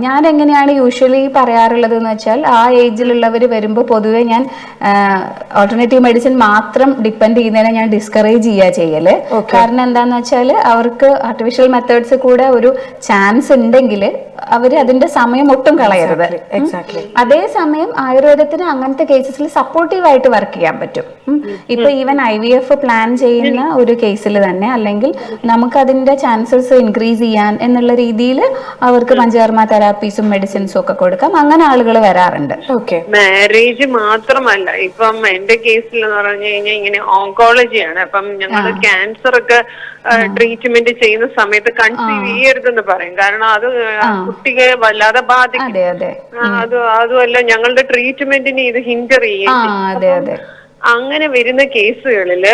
ഞാൻ എങ്ങനെയാണ് യൂഷ്വലി പറയാറുള്ളത് എന്ന് വെച്ചാൽ, ആ ഏജിലുള്ളവർ വരുമ്പോൾ പൊതുവെ ഞാൻ ഓൾട്ടർനേറ്റീവ് മെഡിസിൻ മാത്രം ഡിപ്പെൻഡ് ചെയ്യുന്നതിനെ ഞാൻ ഡിസ്കറേജ് ചെയ്യല്. കാരണം എന്താന്ന് വെച്ചാൽ അവർക്ക് ആർട്ടിഫിഷ്യൽ മെത്തേഡ്സ് കൂടെ ഒരു ചാൻസ് ഉണ്ടെങ്കിൽ അവര് അതിന്റെ സമയം ഒട്ടും കളയരുത്. അതേസമയം ആയുർവേദത്തിന് അങ്ങനത്തെ കേസസിൽ സപ്പോർട്ടീവ് ആയിട്ട് വർക്ക് ചെയ്യാൻ പറ്റും. ഇപ്പൊ ഈവൻ IVF പ്ലാൻ ചെയ്യുന്ന ഒരു കേസിൽ തന്നെ അല്ലെങ്കിൽ നമുക്ക് അതിന്റെ ചാൻസസ് ഇൻക്രീസ് ചെയ്യാൻ എന്നുള്ള രീതിയിൽ അവർക്ക് പഞ്ചകർമ്മ തെറാപ്പീസും മെഡിസിൻസും ഒക്കെ കൊടുക്കാം. അങ്ങനെ ആളുകൾ വരാറുണ്ട്. മാരേജ് മാത്രമല്ല, ഇപ്പം എന്റെ കേസിൽ എന്ന് പറഞ്ഞു കഴിഞ്ഞാൽ ഇങ്ങനെ ഓങ്കോളജിയാണ്. അപ്പം ഞങ്ങൾ ക്യാൻസർ ഒക്കെ ട്രീറ്റ്മെന്റ് ചെയ്യുന്ന സമയത്ത് കൺസീവ് ചെയ്യരുതെന്ന് പറയും. കാരണം അത് കുട്ടിയെ വല്ലാതെ ബാധിക്കും. അതുമല്ല ഞങ്ങളുടെ ട്രീറ്റ്മെന്റിന് ഇത് ഹിൻഡർ ചെയ്യും. അങ്ങനെ വരുന്ന കേസുകളില്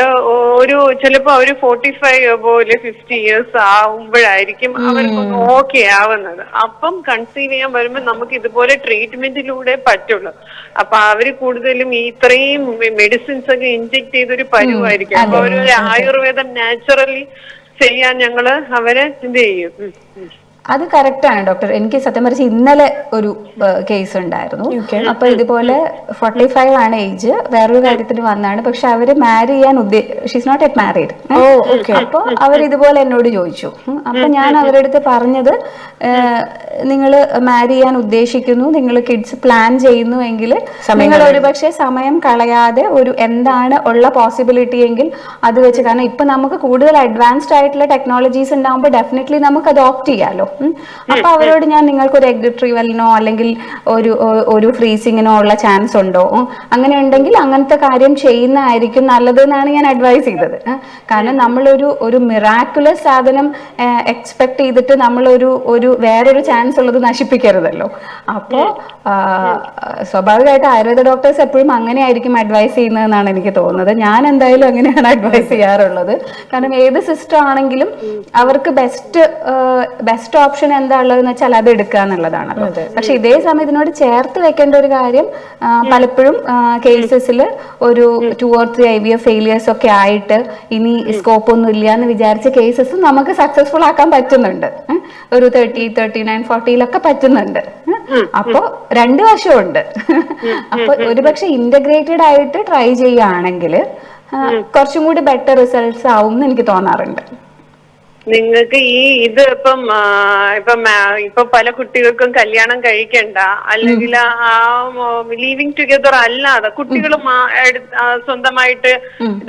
ചിലപ്പോ ഒരു 45 പോലെ 50 years ആവുമ്പോഴായിരിക്കും അവർക്കൊന്ന് ഓക്കെ ആവുന്നത്. അപ്പം കൺസീവ് ചെയ്യാൻ വരുമ്പോൾ നമുക്ക് ഇതുപോലെ ട്രീറ്റ്മെന്റിലൂടെ പറ്റുള്ളൂ. അപ്പൊ അവര് കൂടുതലും ഇത്രയും മെഡിസിൻസ് ഒക്കെ ഇൻജെക്ട് ചെയ്തൊരു പരുവായിരിക്കും. അപ്പൊ ഒരു ആയുർവേദം നാച്ചുറലി ചെയ്യാൻ ഞങ്ങള് അവരെ എന്ത് ചെയ്യും. അത് കറക്റ്റാണ് ഡോക്ടർ. എനിക്ക് സത്യം പറഞ്ഞ ഇന്നലെ ഒരു കേസ് ഉണ്ടായിരുന്നു. അപ്പൊ ഇതുപോലെ 45 ആണ് ഏജ്, വേറൊരു കാര്യത്തിന് വന്നാണ്. പക്ഷെ അവര് മാരി ചെയ്യാൻ ഷീസ് നോട്ട് എറ്റ് മാരീഡ്. അപ്പൊ അവർ ഇതുപോലെ എന്നോട് ചോദിച്ചു. അപ്പൊ ഞാൻ അവരുടെ അടുത്ത് പറഞ്ഞത്, നിങ്ങൾ മാരി ചെയ്യാൻ ഉദ്ദേശിക്കുന്നു, നിങ്ങൾ കിഡ്സ് പ്ലാൻ ചെയ്യുന്നു എങ്കിൽ നിങ്ങൾ ഒരുപക്ഷെ സമയം കളയാതെ ഒരു എന്താണ് ഉള്ള പോസിബിലിറ്റി എങ്കിൽ അത് വെച്ച്, കാരണം ഇപ്പൊ നമുക്ക് കൂടുതൽ അഡ്വാൻസ്ഡ് ആയിട്ടുള്ള ടെക്നോളജീസ് ഉണ്ടാകുമ്പോൾ ഡെഫിനറ്റ്ലി നമുക്ക് അത് ഓപ്റ്റ് ചെയ്യാലോ. അപ്പൊ അവരോട് ഞാൻ, നിങ്ങൾക്ക് ഒരു എഗ് റിട്രീവലിനോ അല്ലെങ്കിൽ ഒരു ഫ്രീസിങ്ങിനോ ഉള്ള ചാൻസ് ഉണ്ടോ, അങ്ങനെ ഉണ്ടെങ്കിൽ അങ്ങനത്തെ കാര്യം ചെയ്യുന്നതായിരിക്കും നല്ലത് എന്നാണ് ഞാൻ അഡ്വൈസ് ചെയ്തത്. കാരണം നമ്മളൊരു മിറാക്കുലസ് സാധനം എക്സ്പെക്ട് ചെയ്തിട്ട് നമ്മളൊരു വേറൊരു ചാൻസ് ഉള്ളത് നശിപ്പിക്കരുതല്ലോ. അപ്പോൾ സ്വാഭാവികമായിട്ട് ആയുർവേദ ഡോക്ടേഴ്സ് എപ്പോഴും അങ്ങനെയായിരിക്കും അഡ്വൈസ് ചെയ്യുന്നതെന്നാണ് എനിക്ക് തോന്നുന്നത്. ഞാൻ എന്തായാലും അങ്ങനെയാണ് അഡ്വൈസ് ചെയ്യാറുള്ളത്. കാരണം ഏത് സിസ്റ്റം ആണെങ്കിലും അവർക്ക് ബെസ്റ്റ് ഓപ്ഷൻ എന്താ ഉള്ളതെന്ന് വെച്ചാൽ അത് എടുക്കുക എന്നുള്ളതാണല്ലോ. പക്ഷെ ഇതേ സമയം ഇതിനോട് ചേർത്ത് വെക്കേണ്ട ഒരു കാര്യം, പലപ്പോഴും കേസസിൽ ഒരു 2 or 3 IVF ഫെയിലിയേഴ്സ് ഒക്കെ ആയിട്ട് ഇനി സ്കോപ്പ് ഒന്നും ഇല്ല എന്ന് വിചാരിച്ച കേസസ് നമുക്ക് സക്സസ്ഫുൾ ആക്കാൻ പറ്റുന്നുണ്ട്. ഒരു 30, 39, 40 പറ്റുന്നുണ്ട്. അപ്പൊ 2 വശമുണ്ട്. അപ്പൊ ഒരുപക്ഷെ ഇന്റഗ്രേറ്റഡ് ആയിട്ട് ട്രൈ ചെയ്യുകയാണെങ്കിൽ കുറച്ചും കൂടി ബെറ്റർ റിസൾട്ട്സ് ആവും എന്ന് എനിക്ക് തോന്നാറുണ്ട്. നിങ്ങൾക്ക് ഇത് ഇപ്പൊ പല കുട്ടികൾക്കും കല്യാണം കഴിക്കണ്ട, അല്ലെങ്കിൽ ലീവിങ് ടുഗദർ അല്ലാതെ കുട്ടികളും സ്വന്തമായിട്ട്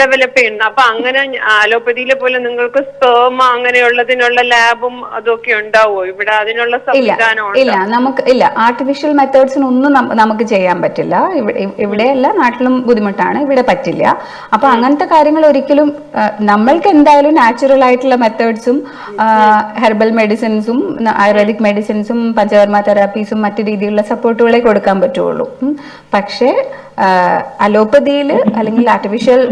ഡെവലപ്പ് ചെയ്യുന്നു. അപ്പൊ അങ്ങനെ അലോപ്പതിയിലെ പോലെ നിങ്ങൾക്ക് സ്പേം അങ്ങനെയുള്ളതിനുള്ള ലാബും അതൊക്കെ ഉണ്ടാവോ ഇവിടെ? അതിനുള്ള സംവിധാനം ഇല്ല, നമുക്ക് ഇല്ല. ആർട്ടിഫിഷ്യൽ മെത്തേഡ്സിനൊന്നും നമുക്ക് ചെയ്യാൻ പറ്റില്ല. ഇവിടെയല്ല, നാട്ടിലും ബുദ്ധിമുട്ടാണ്, ഇവിടെ പറ്റില്ല. അപ്പൊ അങ്ങനത്തെ കാര്യങ്ങൾ ഒരിക്കലും നമ്മൾക്ക് എന്തായാലും നാച്ചുറൽ ആയിട്ടുള്ള മെത്തേഡ്സും ഹെർബൽ മെഡിസിൻസും ആയുർവേദിക് മെഡിസിൻസും പഞ്ചകർമ്മ തെറാപ്പീസും മറ്റു രീതിയിലുള്ള സപ്പോർട്ടുകളെ കൊടുക്കാൻ പറ്റുള്ളൂ. പക്ഷേ അലോപ്പതിയിൽ അല്ലെങ്കിൽ ആർട്ടിഫിഷ്യൽ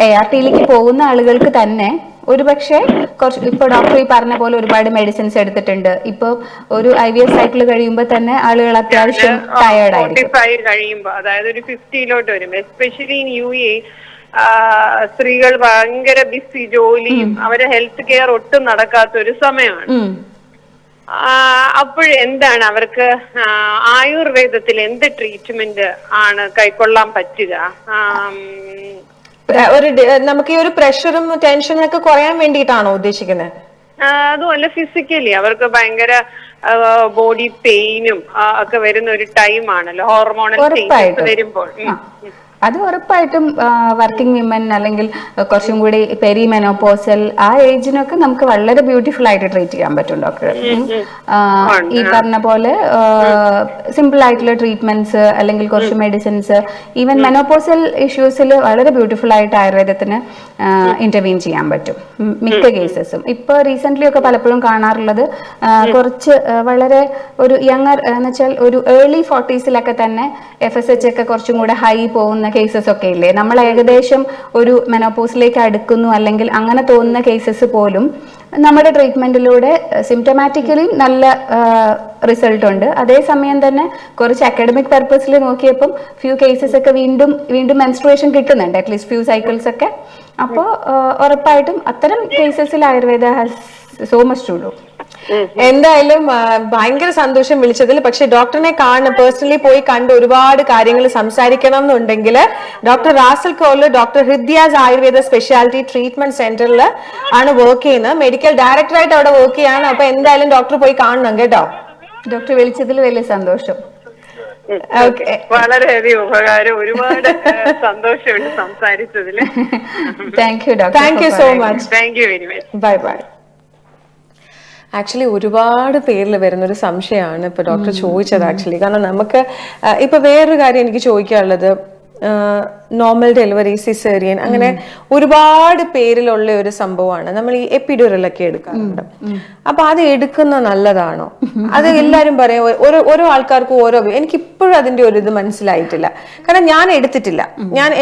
ARTയിലേക്ക് പോകുന്ന ആളുകൾക്ക് തന്നെ ഒരുപക്ഷെ ഇപ്പൊ ഡോക്ടർ ഈ പറഞ്ഞ പോലെ ഒരുപാട് മെഡിസിൻസ് എടുത്തിട്ടുണ്ട്. ഇപ്പൊ ഒരു IVF സൈക്കിൾ കഴിയുമ്പോൾ തന്നെ ആളുകൾ അത്യാവശ്യം ടയേർഡ് ആയിരിക്കും. കഴിയുമ്പോൾ, അതായത് ഒരു 50 വരും. എസ്പെഷ്യലി ഇൻ UAE സ്ത്രീകൾ ഭയങ്കര ബിസി, ജോലിയും അവരെ ഹെൽത്ത് കെയർ ഒട്ടും നടക്കാത്ത ഒരു സമയമാണ്. അപ്പോഴെന്താണ് അവർക്ക് ആയുർവേദത്തിൽ എന്ത് ട്രീറ്റ്മെന്റ് ആണ് കൈക്കൊള്ളാൻ പറ്റുക? നമുക്ക് ഈ ഒരു പ്രഷറും ടെൻഷനും ഒക്കെ കുറയാൻ വേണ്ടിയിട്ടാണോ ഉദ്ദേശിക്കുന്നത്? അതുമല്ല, ഫിസിക്കലി അവർക്ക് ഭയങ്കര ബോഡി പെയിനും ഒക്കെ വരുന്ന ഒരു ടൈമാണല്ലോ ഹോർമോണൽ ചേഞ്ചസ് വരുമ്പോൾ. അത് ഉറപ്പായിട്ടും വർക്കിംഗ് വിമൻ അല്ലെങ്കിൽ കുറച്ചും കൂടി പെരി മെനോപോസൽ ആ ഏജിനൊക്കെ നമുക്ക് വളരെ ബ്യൂട്ടിഫുൾ ആയിട്ട് ട്രീറ്റ് ചെയ്യാൻ പറ്റും ഡോക്ടർ. ഈ പറഞ്ഞ പോലെ സിമ്പിൾ ആയിട്ടുള്ള ട്രീറ്റ്മെന്റ്സ് അല്ലെങ്കിൽ കുറച്ച് മെഡിസിൻസ്, ഈവൻ മെനോപോസൽ ഇഷ്യൂസിൽ വളരെ ബ്യൂട്ടിഫുൾ ആയിട്ട് ആയുർവേദത്തിന് ഇന്റർവീൻ ചെയ്യാൻ പറ്റും മിക്ക കേസസും. ഇപ്പൊ റീസെന്റ് ഒക്കെ പലപ്പോഴും കാണാറുള്ളത് കുറച്ച് വളരെ ഒരു യങ്ങർ എന്ന് വെച്ചാൽ ഒരു ഏർലി 40s തന്നെ FSH ഒക്കെ കുറച്ചും കൂടെ ഹൈ പോകുന്ന കേസസ് ഒക്കെ ഇല്ലേ, നമ്മൾ ഏകദേശം ഒരു മെനോപോസിലേക്ക് അടുക്കുന്നു അല്ലെങ്കിൽ അങ്ങനെ തോന്നുന്ന കേസസ് പോലും നമ്മുടെ ട്രീറ്റ്മെന്റിലൂടെ സിംറ്റമാറ്റിക്കലി നല്ല റിസൾട്ട് ഉണ്ട്. അതേസമയം തന്നെ കുറച്ച് അക്കാഡമിക് പർപ്പസിൽ നോക്കിയപ്പം ഫ്യൂ കേസസ് ഒക്കെ വീണ്ടും മെൻസ്ട്രുവേഷൻ കിട്ടുന്നുണ്ട്, അറ്റ്ലീസ്റ്റ് ഫ്യൂ സൈക്കിൾസ് ഒക്കെ. അപ്പോൾ ഉറപ്പായിട്ടും അത്തരം കേസസിൽ Ayurveda has so much to do. എന്തായാലും ഭയങ്കര സന്തോഷം വിളിച്ചതിൽ. പക്ഷെ ഡോക്ടറിനെ പേഴ്സണലി പോയി കണ്ട് ഒരുപാട് കാര്യങ്ങൾ സംസാരിക്കണം എന്നുണ്ടെങ്കിൽ ഡോക്ടർ റാസൽ കോളിൽ doctor Hridya's Ayurveda speciality treatment സെന്ററിൽ ആണ് വർക്ക് ചെയ്യുന്നത്. മെഡിക്കൽ ഡയറക്ടറായിട്ട് അവിടെ വർക്ക് ചെയ്യാണ്. അപ്പൊ എന്തായാലും ഡോക്ടർ പോയി കാണണം കേട്ടോ. ഡോക്ടർ വിളിച്ചതിൽ വലിയ സന്തോഷം. വളരെയധികം ഉപകാരം, ഒരുപാട് സന്തോഷമുണ്ട് സംസാരിച്ചതിൽ. Thank you doctor. Thank you so much. Thank you very much. Bye bye. Actually ഒരുപാട് പേരിൽ വരുന്നൊരു സംശയമാണ് ഇപ്പൊ ഡോക്ടർ ചോദിച്ചത് ആക്ച്വലി. കാരണം നമുക്ക് ഇപ്പൊ വേറൊരു കാര്യം എനിക്ക് ചോദിക്കാനുള്ളത്, നോർമൽ ഡെലിവറി, സിസേറിയൻ, അങ്ങനെ ഒരുപാട് പേരിലുള്ള ഒരു സംഭവമാണ് നമ്മൾ ഈ എപ്പിഡ്യൂറലൊക്കെ എടുക്കാറുണ്ട്. അപ്പൊ അത് എടുക്കുന്ന നല്ലതാണോ? അത് എല്ലാരും പറയും, ഓരോ ആൾക്കാർക്കും ഓരോ. എനിക്ക് ഇപ്പോഴും അതിന്റെ ഒരു ഇത് മനസ്സിലായിട്ടില്ല. കാരണം ഞാൻ എടുത്തിട്ടില്ല,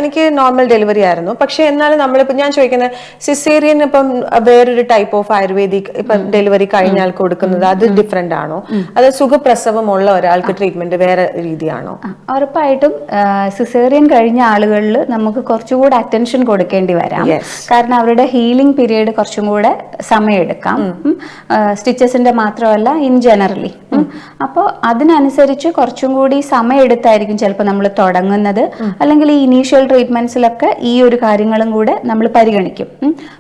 എനിക്ക് നോർമൽ ഡെലിവറി ആയിരുന്നു. പക്ഷെ എന്നാലും നമ്മളിപ്പോ ഞാൻ ചോദിക്കുന്നത്, സിസേറിയൻ ഇപ്പം വേറൊരു ടൈപ്പ് ഓഫ് ആയുർവേദിക് ഇപ്പം ഡെലിവറി കഴിഞ്ഞാൽ കൊടുക്കുന്നത് അത് ഡിഫറെന്റ് ആണോ? അത് സുഖപ്രസവമുള്ള ഒരാൾക്ക് ട്രീറ്റ്മെന്റ് വേറെ രീതിയാണോ? ഉറപ്പായിട്ടും സിസേറിയൻ സിസേറിയൻ കഴിഞ്ഞ ആളുകളിൽ നമുക്ക് കുറച്ചുകൂടെ അറ്റൻഷൻ കൊടുക്കേണ്ടി വരാം. കാരണം അവരുടെ ഹീലിംഗ് പീരീഡ് കുറച്ചും കൂടെ സമയമെടുക്കാം, സ്റ്റിച്ചസിന്റെ മാത്രമല്ല ഇൻ ജനറലി. അപ്പോൾ അതിനനുസരിച്ച് കുറച്ചും കൂടി സമയം എടുത്തായിരിക്കും ചിലപ്പോൾ നമ്മൾ തുടങ്ങുന്നത്. അല്ലെങ്കിൽ ഈ ഇനീഷ്യൽ ട്രീറ്റ്മെന്റ്സിലൊക്കെ ഈ ഒരു കാര്യങ്ങളും കൂടെ നമ്മൾ പരിഗണിക്കും.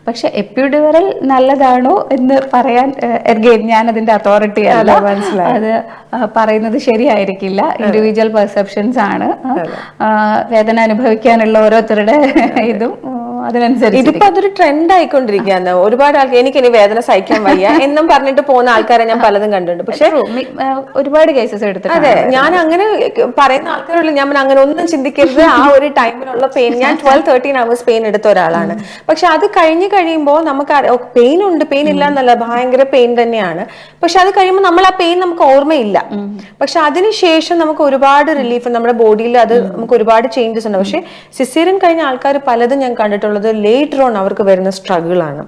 പക്ഷെ എപ്പിഡ്യൂറൽ നല്ലതാണോ എന്ന് പറയാൻ ഞാൻ അതിന്റെ അതോറിറ്റി അല്ല, അത് പറയുന്നത് ശരിയായിരിക്കില്ല. ഇൻഡിവിജ്വൽ പെർസെപ്ഷൻസ് ആണ്. വേദന അനുഭവിക്കാനുള്ള ഓരോരുത്തരുടെ ഇതും അതിനനുസരിച്ച്. ഇതിപ്പോ അതൊരു ട്രെൻഡ് ആയിക്കൊണ്ടിരിക്കുകയാണ്. ഒരുപാട് ആൾക്കാർ എനിക്കിനി വേദന സഹിക്കാൻ വയ്യ എന്നും പറഞ്ഞിട്ട് പോകുന്ന ആൾക്കാരെ ഞാൻ പലതും കണ്ടിട്ടുണ്ട്. പക്ഷെ ഒരുപാട് കേസസ് എടുത്തിട്ട് അതെ, ഞാൻ അങ്ങനെ പറയുന്ന ആൾക്കാരുള്ള ഞാൻ അങ്ങനെ ഒന്നും ചിന്തിക്കരുത്. ആ ഒരു ടൈമിലുള്ള പെയിൻ, ഞാൻ 12-13 hours പെയിൻ എടുത്ത ഒരാളാണ്. പക്ഷെ അത് കഴിഞ്ഞ് കഴിയുമ്പോൾ നമുക്ക് പെയിൻ ഉണ്ട്, പെയിൻ ഇല്ല എന്നല്ല, ഭയങ്കര പെയിൻ തന്നെയാണ്. പക്ഷെ അത് കഴിയുമ്പോൾ നമ്മൾ ആ പെയിൻ നമുക്ക് ഓർമ്മയില്ല. പക്ഷെ അതിനുശേഷം നമുക്ക് ഒരുപാട് റിലീഫ്, നമ്മുടെ ബോഡിയിൽ അത് നമുക്ക് ഒരുപാട് ചേഞ്ചസ് ഉണ്ട്. പക്ഷെ സിസേറിയൻ കഴിഞ്ഞ ആൾക്കാർ പലതും ഞാൻ കണ്ടിട്ടുള്ളത് ലേറ്റർ ഓൺ അവർക്ക് വരുന്ന സ്ട്രഗിൾ ആണ്.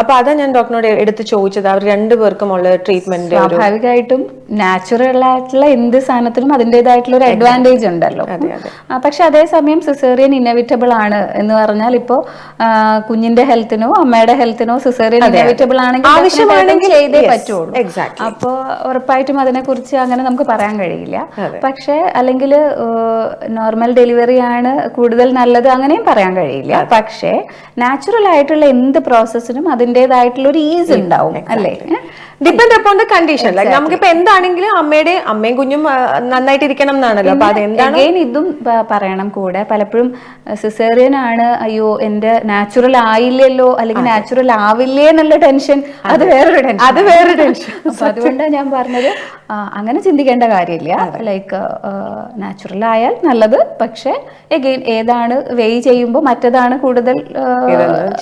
അപ്പൊ അതാ ഞാൻ ഡോക്ടറിനോട് എടുത്ത് ചോദിച്ചത്, അവർ രണ്ടുപേർക്കും ഉള്ള ട്രീറ്റ്മെന്റ്. സ്വാഭാവികമായിട്ടും നാച്ചുറൽ ആയിട്ടുള്ള എന്ത് സാധനത്തിനും അതിൻ്റെതായിട്ടുള്ള ഒരു അഡ്വാൻറ്റേജ് ഉണ്ടല്ലോ. പക്ഷെ അതേസമയം സിസേറിയൻ ഇന്നെവിറ്റബിൾ ആണ് എന്ന് പറഞ്ഞാൽ ഇപ്പോ കുഞ്ഞിന്റെ ഹെൽത്തിനോ അമ്മയുടെ ഹെൽത്തിനോ സിസേറിയൻ ഇന്നെവിറ്റബിൾ ആണെങ്കിൽ ചെയ്തേ പറ്റുള്ളൂ. അപ്പോ ഉറപ്പായിട്ടും അതിനെ കുറിച്ച് അങ്ങനെ നമുക്ക് പറയാൻ കഴിയില്ല. പക്ഷെ അല്ലെങ്കിൽ നോർമൽ ഡെലിവറി ആണ് കൂടുതൽ നല്ലത് അങ്ങനെയും പറയാൻ കഴിയില്ല. പക്ഷെ നാച്ചുറൽ ആയിട്ടുള്ള എന്ത് പ്രോസസ്സിനും അതിൻ്റെതായിട്ടുള്ള ഒരു ഈസ് ഉണ്ടാവും, അല്ലേ? Depend upon the condition. Like നമുക്കിപ്പോ എന്താണെങ്കിലും അമ്മയും കുഞ്ഞും നന്നായിട്ട് ഇരിക്കണം എന്നാണല്ലോ. അപ്പൊ അതെന്താണ് ഇതും പറയണം കൂടെ. പലപ്പോഴും സിസേറിയൻ ആണ്, അയ്യോ എന്റെ നാച്ചുറൽ ആയില്ലല്ലോ അല്ലെങ്കിൽ നാച്ചുറൽ ആവില്ലേ എന്നുള്ള ടെൻഷൻ, അത് വേറൊരു ടെൻഷൻ. അപ്പൊ അതുകൊണ്ടാണ് ഞാൻ പറഞ്ഞത് അങ്ങനെ ചിന്തിക്കേണ്ട കാര്യമില്ല. ലൈക്ക് നാച്ചുറൽ ആയാൽ നല്ലത്. പക്ഷെ എഗെയിൻ ഏതാണ് വെയ് ചെയ്യുമ്പോൾ മറ്റേതാണ് കൂടുതൽ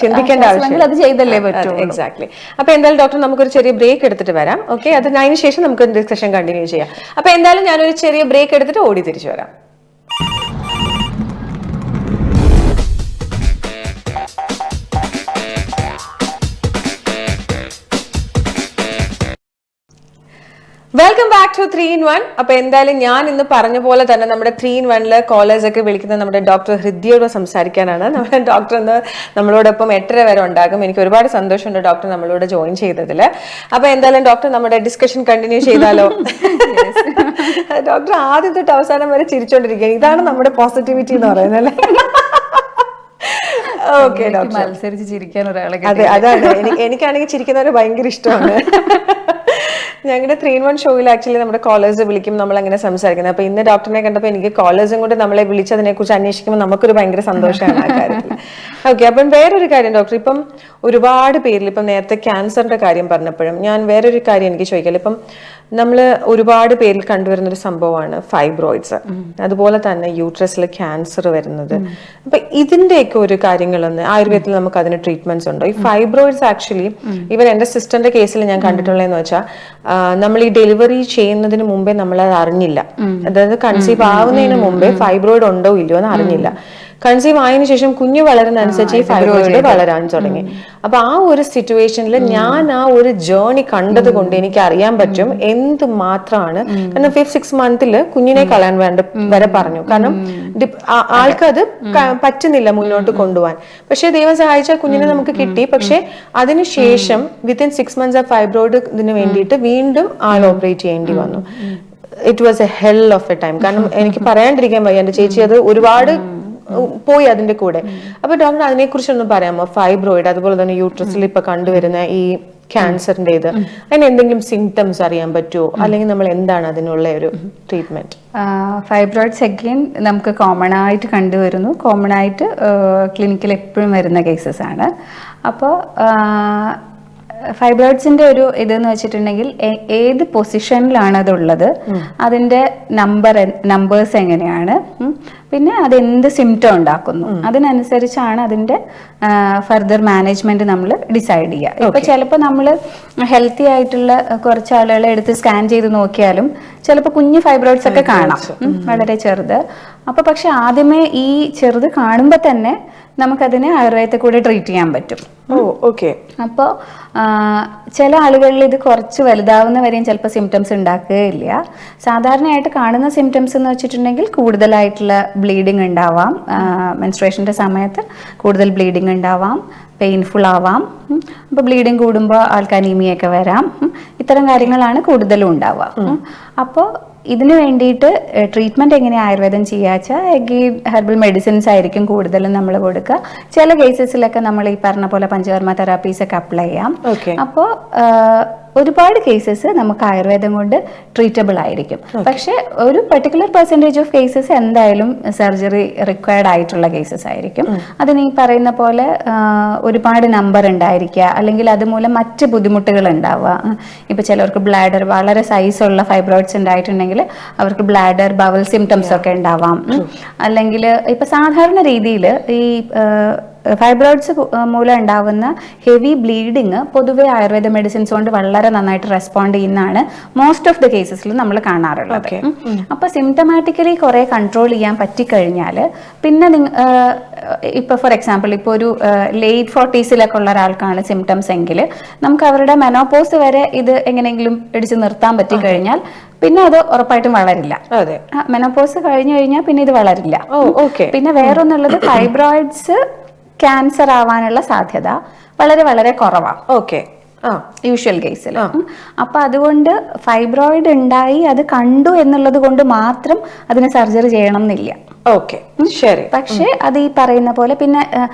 ചിന്തിക്കേണ്ട ആവശ്യം, അത് ചെയ്തല്ലേ പറ്റൂ. എക്സാക്ട്ലി. അപ്പൊ എന്തായാലും ഡോക്ടർ നമുക്കൊരു ചെറിയ ബ്രേക്ക് എടുത്തിട്ട് വരാം. ഓക്കെ, അതിന് ശേഷം നമുക്ക് ഡിസ്കഷൻ കണ്ടിന്യൂ ചെയ്യാം. അപ്പൊ എന്തായാലും ഞാനൊരു ചെറിയ ബ്രേക്ക് എടുത്തിട്ട് ഓടി തിരിച്ചു വരാം. Welcome back to 3-in-1. അപ്പൊ എന്തായാലും ഞാൻ ഇന്ന് പറഞ്ഞ പോലെ തന്നെ നമ്മുടെ 3-in-1 കോളേജ് ഒക്കെ വിളിക്കുന്ന നമ്മുടെ ഡോക്ടർ ഹൃദ്യയോട് സംസാരിക്കാനാണ്. നമ്മുടെ ഡോക്ടർ ഇന്ന് നമ്മളോടൊപ്പം 8:30 വരെ ഉണ്ടാകും. എനിക്ക് ഒരുപാട് സന്തോഷമുണ്ട് ഡോക്ടർ നമ്മളോട് ജോയിൻ ചെയ്തതിൽ. അപ്പൊ എന്തായാലും ഡോക്ടർ നമ്മുടെ ഡിസ്കഷൻ കണ്ടിന്യൂ ചെയ്താലോ? ഡോക്ടർ ആദ്യം തൊട്ട് അവസാനം വരെ ചിരിച്ചോണ്ടിരിക്കുകയാണ്. ഇതാണ് നമ്മുടെ പോസിറ്റിവിറ്റി എന്ന് പറയുന്നത്, അല്ലേ? ഓക്കെ ഡോക്ടർ, മത്സരിച്ച് ചിരിക്കാൻ ഒരാളെ. അതെ, അതാണ് എനിക്കാണെങ്കിൽ ചിരിക്കുന്നവര് ഭയങ്കര ഇഷ്ടമാണ്. ഞങ്ങളുടെ 3-in-1 ഷോയിൽ ആക്ച്വലി നമ്മുടെ കോളേജ് വിളിക്കും, നമ്മൾ അങ്ങനെ സംസാരിക്കുന്നത്. അപ്പൊ ഇന്ന് ഡോക്ടറിനെ കണ്ടപ്പോൾ എനിക്ക് കോളേജും കൊണ്ട് നമ്മളെ വിളിച്ചതിനെ കുറിച്ച് അന്വേഷിക്കുമ്പോൾ നമുക്കൊരു ഭയങ്കര സന്തോഷമാണ് ആ കാര്യത്തിൽ. ഓക്കെ, അപ്പം വേറൊരു കാര്യം ഡോക്ടർ, ഇപ്പം ഒരുപാട് പേരിൽ ഇപ്പം നേരത്തെ ക്യാൻസറിന്റെ കാര്യം പറഞ്ഞപ്പോഴും ഞാൻ വേറൊരു കാര്യം എനിക്ക് ചോദിക്കല്, ഇപ്പം നമ്മൾ ഒരുപാട് പേരിൽ കണ്ടുവരുന്ന ഒരു സംഭവമാണ് ഫൈബ്രോയിഡ്സ്, അതുപോലെ തന്നെ യൂട്രസിൽ ക്യാൻസർ വരുന്നത്. അപ്പൊ ഇതിന്റെയൊക്കെ ഒരു കാര്യങ്ങളൊന്ന് ആയുർവേദത്തിൽ നമുക്ക് അതിന് ട്രീറ്റ്മെന്റ്സ് ഉണ്ടോ? ഈ ഫൈബ്രോയിഡ്സ് ആക്ച്വലി ഈവൻ എന്റെ സിസ്റ്ററിന്റെ കേസിൽ ഞാൻ കണ്ടിട്ടുള്ളതെന്ന് വെച്ചാൽ നമ്മൾ ഈ ഡെലിവറി ചെയ്യുന്നതിന് മുമ്പേ നമ്മൾ അത് അറിഞ്ഞില്ല. അതായത് കൺസീവ് ആവുന്നതിന് മുമ്പേ ഫൈബ്രോയിഡ് ഉണ്ടോ ഇല്ലയോ എന്ന് അറിഞ്ഞില്ല. കൺസീവ് ആയതിനു ശേഷം കുഞ്ഞു വളരുന്ന അനുസരിച്ച് ഈ ഫൈബ്രോയിഡ് വളരാൻ തുടങ്ങി. അപ്പൊ ആ ഒരു സിറ്റുവേഷനിൽ ഞാൻ ആ ഒരു ജേർണി കണ്ടത് കൊണ്ട് എനിക്ക് അറിയാൻ പറ്റും എന്ത് മാത്രമാണ്. കാരണം 5-6 months കുഞ്ഞിനെ കളയാൻ വരെ പറഞ്ഞു. കാരണം ആൾക്കത് പറ്റുന്നില്ല മുന്നോട്ട് കൊണ്ടുപോകാൻ. പക്ഷെ ദൈവം സഹായിച്ച കുഞ്ഞിനെ നമുക്ക് കിട്ടി. പക്ഷെ അതിനുശേഷം വിത്തിൻ 6 months ആ ഫൈബ്രോയിഡ് ഇതിന് വേണ്ടിയിട്ട് വീണ്ടും ആൾ ഓപ്പറേറ്റ് ചെയ്യേണ്ടി വന്നു. It was a hell of a time. കാരണം എനിക്ക് പറയാണ്ടിരിക്കാൻ വയ്യ, എന്റെ ചേച്ചി അത് ഒരുപാട് പോയി അതിന്റെ കൂടെ. അപ്പൊ ഡോക്ടർ അതിനെ കുറിച്ചൊന്നും പറയാമോ? ഫൈബ്രോയിഡ് അതുപോലെ തന്നെ യൂട്രസിൽ ഇപ്പൊ കണ്ടുവരുന്ന ഈ ക്യാൻസറിന്റെ ഇത്, അതിന് എന്തെങ്കിലും സിംറ്റംസ് അറിയാൻ പറ്റുമോ? അല്ലെങ്കിൽ നമ്മൾ എന്താണ് അതിനുള്ള ഒരു ട്രീറ്റ്മെന്റ്? ഫൈബ്രോയിഡ്സ് അഗെയിൻ നമുക്ക് കോമൺ ആയിട്ട് കണ്ടുവരുന്നു. കോമൺ ആയിട്ട് ക്ലിനിക്കിൽ എപ്പോഴും വരുന്ന കേസസ് ആണ്. അപ്പോൾ ഫൈബ്രോയിഡ്സിന്റെ ഒരു വെച്ചിട്ടുണ്ടെങ്കിൽ ഏത് പൊസിഷനിലാണ് അതുള്ളത്, അതിന്റെ നമ്പേഴ്സ് എങ്ങനെയാണ്, പിന്നെ അതെന്ത് സിംറ്റം ഉണ്ടാക്കുന്നു, അതിനനുസരിച്ചാണ് അതിന്റെ ഫർദർ മാനേജ്മെന്റ് നമ്മൾ ഡിസൈഡ് ചെയ്യുക. ഇപ്പൊ ചിലപ്പോൾ നമ്മൾ ഹെൽത്തി ആയിട്ടുള്ള കുറച്ച് ആളുകളെ എടുത്ത് സ്കാൻ ചെയ്ത് നോക്കിയാലും ചിലപ്പോൾ കുഞ്ഞു ഫൈബ്രോയിഡ്സ് ഒക്കെ കാണാം, വളരെ ചെറുത്. അപ്പൊ പക്ഷെ ആദ്യമേ ഈ ചെറുത് കാണുമ്പോൾ തന്നെ നമുക്കതിനെ ആയുർവേദത്തെ കൂടെ ട്രീറ്റ് ചെയ്യാൻ പറ്റും. ഓ ഓക്കെ. അപ്പോൾ ചില ആളുകളിൽ ഇത് കുറച്ച് വലുതാവുന്നവരെയും ചിലപ്പോൾ സിംറ്റംസ് ഉണ്ടാക്കുകയില്ല. സാധാരണയായിട്ട് കാണുന്ന സിംറ്റംസ് എന്ന് വെച്ചിട്ടുണ്ടെങ്കിൽ കൂടുതലായിട്ടുള്ള ബ്ലീഡിങ് ഉണ്ടാവാം, മെൻസ്ട്രേഷൻ്റെ സമയത്ത് കൂടുതൽ ബ്ലീഡിങ് ഉണ്ടാവാം, പെയിൻഫുൾ ആവാം. അപ്പോൾ ബ്ലീഡിങ് കൂടുമ്പോൾ ആൾക്ക് അനീമിയൊക്കെ വരാം. ഇത്തരം കാര്യങ്ങളാണ് കൂടുതലും ഉണ്ടാവുക. അപ്പോൾ ഇതിന് വേണ്ടിയിട്ട് ട്രീറ്റ്മെൻറ്റ് എങ്ങനെ ആയുർവേദം ചെയ്യാച്ചാൽ എഗെയിൻ ഹെർബൽ മെഡിസിൻസ് ആയിരിക്കും കൂടുതലും നമ്മൾ കൊടുക്കുക. ചില കേസസിലൊക്കെ നമ്മൾ ഈ പറഞ്ഞ പോലെ പഞ്ചകർമ്മ തെറാപ്പീസ് ഒക്കെ അപ്ലൈ ചെയ്യാം. അപ്പോൾ ഒരുപാട് കേസസ് നമുക്ക് ആയുർവേദം കൊണ്ട് ട്രീറ്റബിൾ ആയിരിക്കും. പക്ഷെ ഒരു പെർട്ടിക്കുലർ പെർസെൻറ്റേജ് ഓഫ് കേസസ് എന്തായാലും സർജറി റിക്വയർഡ് ആയിട്ടുള്ള കേസസ് ആയിരിക്കും. അതിന് ഈ പറയുന്ന പോലെ ഒരുപാട് നമ്പർ ഉണ്ടായിരിക്കുക, അല്ലെങ്കിൽ അതുമൂലം മറ്റ് ബുദ്ധിമുട്ടുകൾ ഉണ്ടാവുക. ഇപ്പം ചിലർക്ക് ബ്ലാഡർ വളരെ സൈസുള്ള ഫൈബ്രോയിഡ്സ് ഉണ്ടായിട്ടുണ്ടെങ്കിൽ അവർക്ക് ബ്ലാഡർ ബവൽ സിംറ്റംസ് ഒക്കെ ഉണ്ടാവാം. അല്ലെങ്കിൽ ഇപ്പം സാധാരണ രീതിയിൽ ഈ ഫൈബ്രോയിഡ്സ് മൂലം ഉണ്ടാവുന്ന ഹെവി ബ്ലീഡിങ് പൊതുവെ ആയുർവേദ മെഡിസിൻസ് കൊണ്ട് വളരെ നന്നായിട്ട് റെസ്പോണ്ട് ചെയ്യുന്നതാണ് മോസ്റ്റ് ഓഫ് ദ കേസസിൽ നമ്മൾ കാണാറുള്ളത്. അപ്പോൾ സിംറ്റമാറ്റിക്കലി കുറേ കൺട്രോൾ ചെയ്യാൻ പറ്റിക്കഴിഞ്ഞാൽ പിന്നെ ഇപ്പോൾ ഫോർ എക്സാമ്പിൾ ഇപ്പോൾ ഒരു ലേറ്റ് 40s ഉള്ള ഒരാൾക്കാണ് സിംറ്റംസ് എങ്കിൽ നമുക്ക് അവരുടെ മെനോപോസ് വരെ ഇത് എങ്ങനെയെങ്കിലും ഇടിച്ച് നിർത്താൻ പറ്റിക്കഴിഞ്ഞാൽ പിന്നെ അത് ഉറപ്പായിട്ടും വളരില്ല. മെനോപോസ് കഴിഞ്ഞു കഴിഞ്ഞാൽ പിന്നെ ഇത് വളരില്ല. പിന്നെ വേറൊന്നുള്ളത് ഫൈബ്രോയിഡ്സ് ക്യാൻസർ ആവാനുള്ള സാധ്യത വളരെ വളരെ കുറവാണ്. ഓക്കെ, യൂഷ്വൽ കേസിൽ. അപ്പൊ അതുകൊണ്ട് ഫൈബ്രോയിഡ് ഉണ്ടായി അത് കണ്ടു എന്നുള്ളത് കൊണ്ട് മാത്രം അതിന് സർജറി ചെയ്യണം എന്നില്ല. ഓക്കെ, ശരി. പക്ഷെ അത് ഈ പറയുന്ന പോലെ പിന്നെ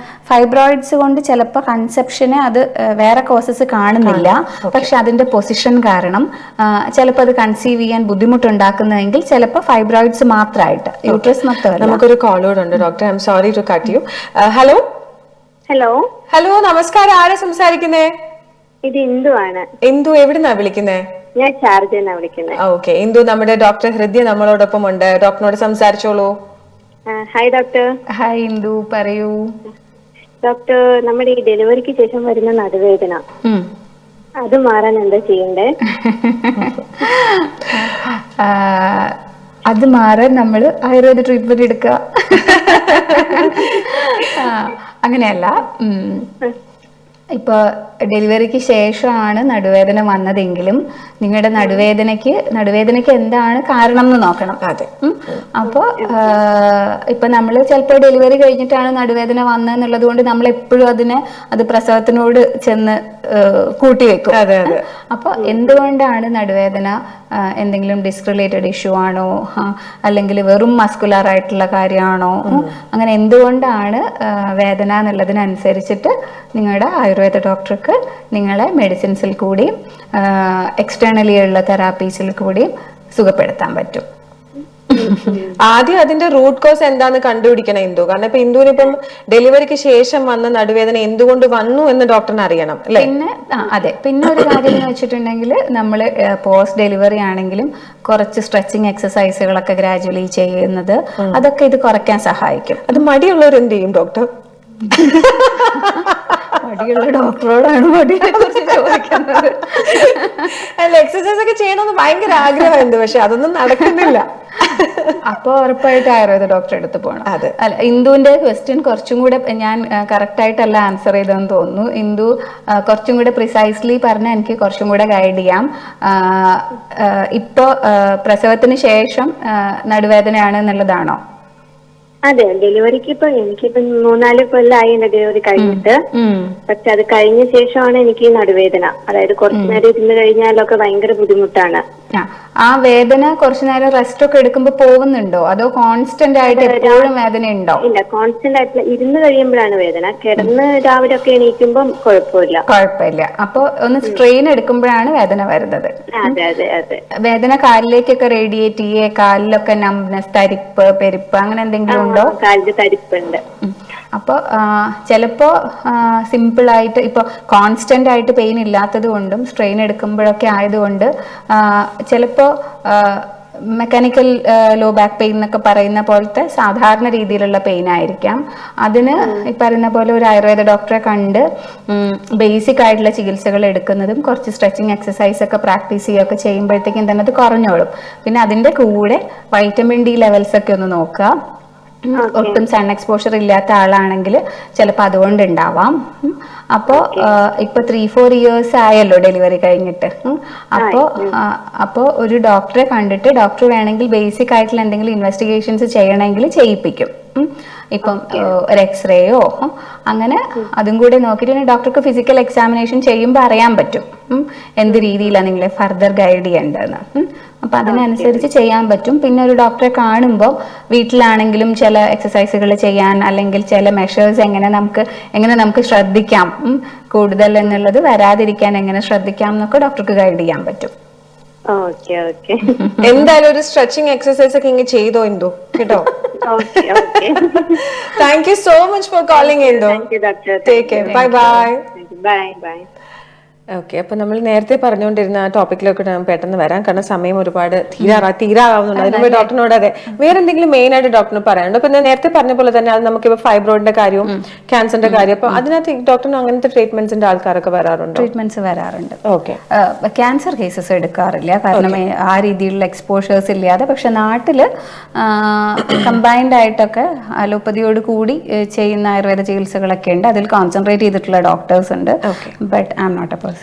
ഫൈബ്രോയിഡ്സ് കൊണ്ട് ചിലപ്പോൾ കൺസെപ്ഷന് അത് വേറെ കോസസ് കാണുന്നില്ല. പക്ഷെ അതിന്റെ പൊസിഷൻ കാരണം ചിലപ്പോൾ അത് കൺസീവ് ചെയ്യാൻ ബുദ്ധിമുട്ടുണ്ടാക്കുന്നതെങ്കിൽ ചിലപ്പോൾ ഫൈബ്രോയിഡ്സ് മാത്രമായിട്ട് യൂട്രസ് മൊത്തം. നമുക്കൊരു കോളോട് ഉണ്ട് doctor. I'm sorry to cut you. Hello hello hello, നമസ്കാരം. ആരാ സംസാരിക്കുന്നേ? ഇത് ഇന്ദു ആണ്. ഇന്ദു എവിടുന്നാ വിളിക്കുന്നേ? ഞാൻ ഷാർജന്നാ വിളിക്കുന്നത്. ഓക്കെ ഇന്ദു, നമ്മുടെ ഡോക്ടർ ഹൃദയ നമ്മളോടൊപ്പം ഉണ്ട്. ഡോക്ടറിനോട് സംസാരിച്ചോളൂ. Hi doctor. ഹായ് ഇന്ദു, പറയൂ. ഡോക്ടർ, നമ്മുടെ ഈ ഡെലിവറിക്ക് ശേഷം വരുന്ന നടുവേദന അത് മാറാൻ എന്താ ചെയ്യണ്ടേ? അത് മാറാൻ നമ്മൾ ആയുർവേദ ട്രീറ്റ്മെന്റ് എടുക്കുക. അങ്ങനെയല്ല, ഇപ്പോൾ ഡെലിവറിക്ക് ശേഷമാണ് നടുവേദന വന്നതെങ്കിലും നിങ്ങളുടെ നടുവേദനയ്ക്ക് എന്താണ് കാരണം എന്ന് നോക്കണം. അപ്പോൾ ഇപ്പൊ നമ്മൾ ചിലപ്പോൾ ഡെലിവറി കഴിഞ്ഞിട്ടാണ് നടുവേദന വന്നതെന്നുള്ളത് കൊണ്ട് നമ്മൾ എപ്പോഴും അത് പ്രസവത്തിനോട് ചെന്ന് കൂട്ടിവെക്കും. അപ്പോൾ എന്തുകൊണ്ടാണ് നടുവേദന? എന്തെങ്കിലും ഡിസ്ക് റിലേറ്റഡ് ഇഷ്യൂ ആണോ, അല്ലെങ്കിൽ വെറും മസ്കുലർ ആയിട്ടുള്ള കാര്യമാണോ, അങ്ങനെ എന്തുകൊണ്ടാണ് വേദന എന്നുള്ളതിനനുസരിച്ചിട്ട് നിങ്ങളുടെ ആയുർവേദ ഡോക്ടർക്ക് നിങ്ങളെ മെഡിസിൻസിൽ കൂടിയും എക്സ്റ്റേണലി ഉള്ള തെറാപ്പീസിൽ കൂടിയും സുഖപ്പെടുത്താൻ പറ്റും. ആദ്യം അതിന്റെ റൂട്ട് കോസ് എന്താന്ന് കണ്ടുപിടിക്കണം ഇന്ദു. കാരണം ഇപ്പൊ ഇന്ദുവിനിപ്പം ഡെലിവറിക്ക് ശേഷം വന്ന നടുവേദന എന്തുകൊണ്ട് വന്നു എന്ന് ഡോക്ടറിന് അറിയണം. പിന്നെ അതെ, പിന്നെ ഒരു കാര്യം എന്ന് വെച്ചിട്ടുണ്ടെങ്കിൽ നമ്മൾ പോസ്റ്റ് ഡെലിവറി ആണെങ്കിലും കുറച്ച് സ്ട്രെച്ചിങ് എക്സസൈസുകളൊക്കെ ഗ്രാജുവലി ചെയ്യുന്നത് അതൊക്കെ ഇത് കുറയ്ക്കാൻ സഹായിക്കും. അത് മടിയുള്ളവർ എന്ത് ചെയ്യും ഡോക്ടർ? മടിയുള്ള ഡോക്ടറോടാണ് മടിയെ കുറിച്ച് ചോദിക്കുന്നത്. അല്ല, എക്സസൈസ് ഒക്കെ ചെയ്യണമെന്ന് ഭയങ്കര ആഗ്രഹമുണ്ട്, പക്ഷെ അതൊന്നും നടക്കുന്നില്ല. അപ്പൊ ഉറപ്പായിട്ട് ആയുർവേദ ഡോക്ടറെ അടുത്ത് പോകണം. അല്ല, ഇന്ദുവിന്റെ ക്വസ്റ്റ്യൻ കുറച്ചും കൂടെ ഞാൻ കറക്റ്റ് ആയിട്ടല്ല ആൻസർ ചെയ്തതെന്ന് തോന്നുന്നു. ഇന്ദു കുറച്ചും കൂടെ പ്രിസൈസ്ലി പറഞ്ഞാൽ എനിക്ക് കുറച്ചും കൂടെ ഗൈഡ് ചെയ്യാം. ഇപ്പൊ പ്രസവത്തിന് ശേഷം നടുവേദനയാണ് എന്നുള്ളതാണോ? അതെ, ഡെലിവറിക്ക് എനിക്കിപ്പോ 3-4 കൊല്ലമായി എന്റെ ഡെലിവറി കഴിഞ്ഞിട്ട്. പക്ഷെ അത് കഴിഞ്ഞ ശേഷമാണ് എനിക്ക് ഈ നടുവേദന. അതായത് കുറച്ചു നേരം ഇരുന്ന് കഴിഞ്ഞാലൊക്കെ ഭയങ്കര ബുദ്ധിമുട്ടാണ്. ആ വേദന കുറച്ചു നേരം റെസ്റ്റ് ഒക്കെ എടുക്കുമ്പോ പോകുന്നുണ്ടോ, അതോ കോൺസ്റ്റന്റ് ആയിട്ട് എപ്പോഴും വേദന ഉണ്ടോ? ഇല്ല, കോൺസ്റ്റന്റ് ആയിട്ടില്ല. ഇരുന്ന് കഴിയുമ്പോഴാണ് വേദന. കിടന്ന് രാവിലെ ഒക്കെ എണീക്കുമ്പോ കുഴപ്പമില്ല. അപ്പൊ ഒന്ന് സ്ട്രെയിൻ എടുക്കുമ്പോഴാണ് വേദന വരുന്നത്. അതെ അതെ അതെ. വേദന കാലിലേക്കൊക്കെ റേഡിയേറ്റ് ചെയ്യേ, കാലിലൊക്കെ നംബ്നെസ്, തരിപ്പ്, പെരുപ്പ് അങ്ങനെ എന്തെങ്കിലും ഉണ്ടോ? കാലിൽ തരിപ്പുണ്ട്. അപ്പോൾ ചിലപ്പോൾ സിമ്പിളായിട്ട് ഇപ്പോൾ കോൺസ്റ്റന്റ് ആയിട്ട് പെയിൻ ഇല്ലാത്തത് കൊണ്ടും സ്ട്രെയിൻ എടുക്കുമ്പോഴൊക്കെ ആയതുകൊണ്ട് ചിലപ്പോൾ മെക്കാനിക്കൽ ലോ ബാക്ക് പെയിൻ എന്നൊക്കെ പറയുന്ന പോലത്തെ സാധാരണ രീതിയിലുള്ള പെയിൻ ആയിരിക്കാം. അതിന് ഈ പറയുന്ന പോലെ ഒരു ആയുർവേദ ഡോക്ടറെ കണ്ട് ബേസിക് ആയിട്ടുള്ള ചികിത്സകൾ എടുക്കുന്നതും കുറച്ച് സ്ട്രെച്ചിങ് എക്സസൈസ് ഒക്കെ പ്രാക്ടീസ് ചെയ്യുകയൊക്കെ ചെയ്യുമ്പോഴത്തേക്കും തന്നെ അത് കുറഞ്ഞോളും. പിന്നെ അതിൻ്റെ കൂടെ വൈറ്റമിൻ ഡി ലെവൽസ് ഒക്കെ ഒന്ന് നോക്കുക. ഒട്ടും സൺ എക്സ്പോഷർ ഇല്ലാത്ത ആളാണെങ്കിൽ ചിലപ്പോൾ അതുകൊണ്ട് ഉണ്ടാവാം. അപ്പോൾ ഇപ്പൊ 3-4 ഇയേഴ്സ് ആയല്ലോ ഡെലിവറി കഴിഞ്ഞിട്ട്. അപ്പോൾ ഒരു ഡോക്ടറെ കണ്ടിട്ട് ഡോക്ടർ വേണമെങ്കിൽ ബേസിക് ആയിട്ടുള്ള എന്തെങ്കിലും ഇൻവെസ്റ്റിഗേഷൻസ് ചെയ്യണമെങ്കിൽ ചെയ്യിപ്പിക്കും. ഇപ്പം ഒരു എക്സ്റേയോ അങ്ങനെ അതും കൂടെ നോക്കിയിട്ട് ഡോക്ടർക്ക് ഫിസിക്കൽ എക്സാമിനേഷൻ ചെയ്യുമ്പോൾ അറിയാൻ പറ്റും എന്ത് രീതിയിലാണ് നിങ്ങളെ ഫർദർ ഗൈഡ് ചെയ്യേണ്ടതെന്ന്. അപ്പൊ അതിനനുസരിച്ച് ചെയ്യാൻ പറ്റും. പിന്നെ ഒരു ഡോക്ടറെ കാണുമ്പോൾ വീട്ടിലാണെങ്കിലും ചില എക്സസൈസുകൾ ചെയ്യാൻ അല്ലെങ്കിൽ ചില മെഷേഴ്സ് എങ്ങനെ നമുക്ക് ശ്രദ്ധിക്കാം കൂടുതൽ എന്നുള്ളത് വരാതിരിക്കാൻ എങ്ങനെ ശ്രദ്ധിക്കാം എന്നൊക്കെ ഡോക്ടർക്ക് ഗൈഡ് ചെയ്യാൻ പറ്റും. എന്തായാലും ഒരു സ്ട്രെച്ചിങ് എക്സസൈസ് ഒക്കെ ഇങ്ങനെ ചെയ്തോ എന്തോ കേട്ടോ. Thank you so much for calling എന്തോ. Take care. Bye bye. Bye. Okay, അപ്പൊ നമ്മൾ നേരത്തെ പറഞ്ഞുകൊണ്ടിരുന്ന ആ ടോപ്പിക്കിലൊക്കെ പെട്ടെന്ന് വരാം, കാരണം സമയം ഒരുപാട് തീരാറാവുന്നുണ്ട്. അതിനുമ്പ് ഡോക്ടറിനോട് അതെ വേറെ എന്തെങ്കിലും മെയിൻ ആയിട്ട് ഡോക്ടറിന് പറയാനുണ്ട്? അപ്പൊ നേരത്തെ പറഞ്ഞ പോലെ തന്നെ അത് നമുക്കിപ്പോ ഫൈബ്രോയിഡിന്റെ കാര്യവും ക്യാൻസറിന്റെ കാര്യം, അപ്പൊ അതിനകത്ത് ഡോക്ടറിന് അങ്ങനത്തെ ട്രീറ്റ്മെന്റ്സിന്റെ ആൾക്കാരൊക്കെ വരാറുണ്ട്? ട്രീറ്റ്മെന്റ്സ് വരാറുണ്ട്. ഓക്കെ, ക്യാൻസർ കേസസ് എടുക്കാറില്ല, കാരണം ആ രീതിയിലുള്ള എക്സ്പോഷേഴ്സ് ഇല്ലാതെ. പക്ഷെ നാട്ടില് കമ്പൈൻഡ് ആയിട്ടൊക്കെ അലോപ്പതിയോട് കൂടി ചെയ്യുന്ന ആയുർവേദ ചികിത്സകളൊക്കെ ഉണ്ട്. അതിൽ കോൺസെൻട്രേറ്റ് ചെയ്തിട്ടുള്ള ഡോക്ടേഴ്സ് ഉണ്ട്. But I am not a person.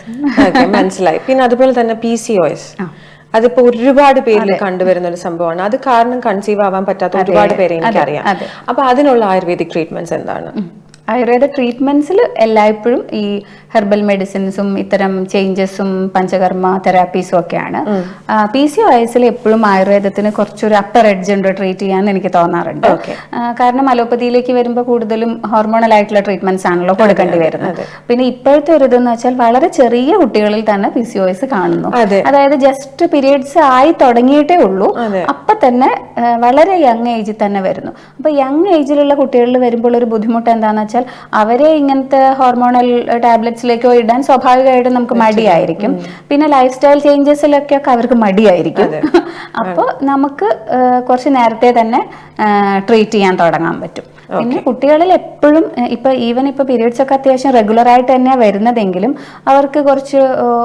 മനസ്സിലായി. പിന്നെ അതുപോലെ തന്നെ PCOS, അതിപ്പോ ഒരുപാട് പേരിൽ കണ്ടുവരുന്ന ഒരു സംഭവമാണ്. അത് കാരണം കൺസീവ് ആവാൻ പറ്റാത്ത ഒരുപാട് പേരെ എനിക്കറിയാം. അപ്പൊ അതിനുള്ള ആയുർവേദിക് ട്രീറ്റ്മെന്റ്സ് എന്താണ്? ആയുർവേദ ട്രീറ്റ്മെന്റ്സിൽ എല്ലായ്പ്പോഴും ഈ ഹെർബൽ മെഡിസിൻസും ഇത്തരം ചേഞ്ചസും പഞ്ചകർമ്മ തെറാപ്പീസും ഒക്കെയാണ്. PCOSൽ എപ്പോഴും ആയുർവേദത്തിന് കുറച്ചൊരു അപ്പർ എഡ്ജ് ഉണ്ട് ട്രീറ്റ് ചെയ്യാൻ എനിക്ക് തോന്നാറുണ്ട്. കാരണം അലോപ്പതിയിലേക്ക് വരുമ്പോൾ കൂടുതലും ഹോർമോണൽ ആയിട്ടുള്ള ട്രീറ്റ്മെന്റ്സ് ആണല്ലോ കൊടുക്കേണ്ടി വരുന്നത്. പിന്നെ ഇപ്പോഴത്തെ ഒരു ഇതെന്ന് വെച്ചാൽ വളരെ ചെറിയ കുട്ടികളിൽ തന്നെ PCOS കാണുന്നു. അതായത് ജസ്റ്റ് പീരിയഡ്സ് ആയി തുടങ്ങിയിട്ടേ ഉള്ളൂ, അപ്പൊ തന്നെ വളരെ യങ് ഏജിൽ തന്നെ വരുന്നു. അപ്പൊ യങ് ഏജിലുള്ള കുട്ടികളിൽ വരുമ്പോൾ ഒരു ബുദ്ധിമുട്ട് എന്താണെന്ന് വെച്ചാൽ അവരെ ഇങ്ങനത്തെ ഹോർമോണൽ ടാബ്ലറ്റ്സിലേക്കോ ഇടാൻ സ്വാഭാവികമായിട്ടും നമുക്ക് മടിയായിരിക്കും. പിന്നെ ലൈഫ് സ്റ്റൈൽ ചേഞ്ചസിലൊക്കെ അവർക്ക് മടിയായിരിക്കും. അപ്പോൾ നമുക്ക് കുറച്ച് നേരത്തെ തന്നെ ട്രീറ്റ് ചെയ്യാൻ തുടങ്ങാൻ പറ്റും. പിന്നെ കുട്ടികളിൽ എപ്പോഴും ഇപ്പൊ പീരിയഡ്സ് ഒക്കെ അത്യാവശ്യം റെഗുലർ ആയിട്ട് തന്നെയാണ് വരുന്നതെങ്കിലും അവർക്ക് കുറച്ച്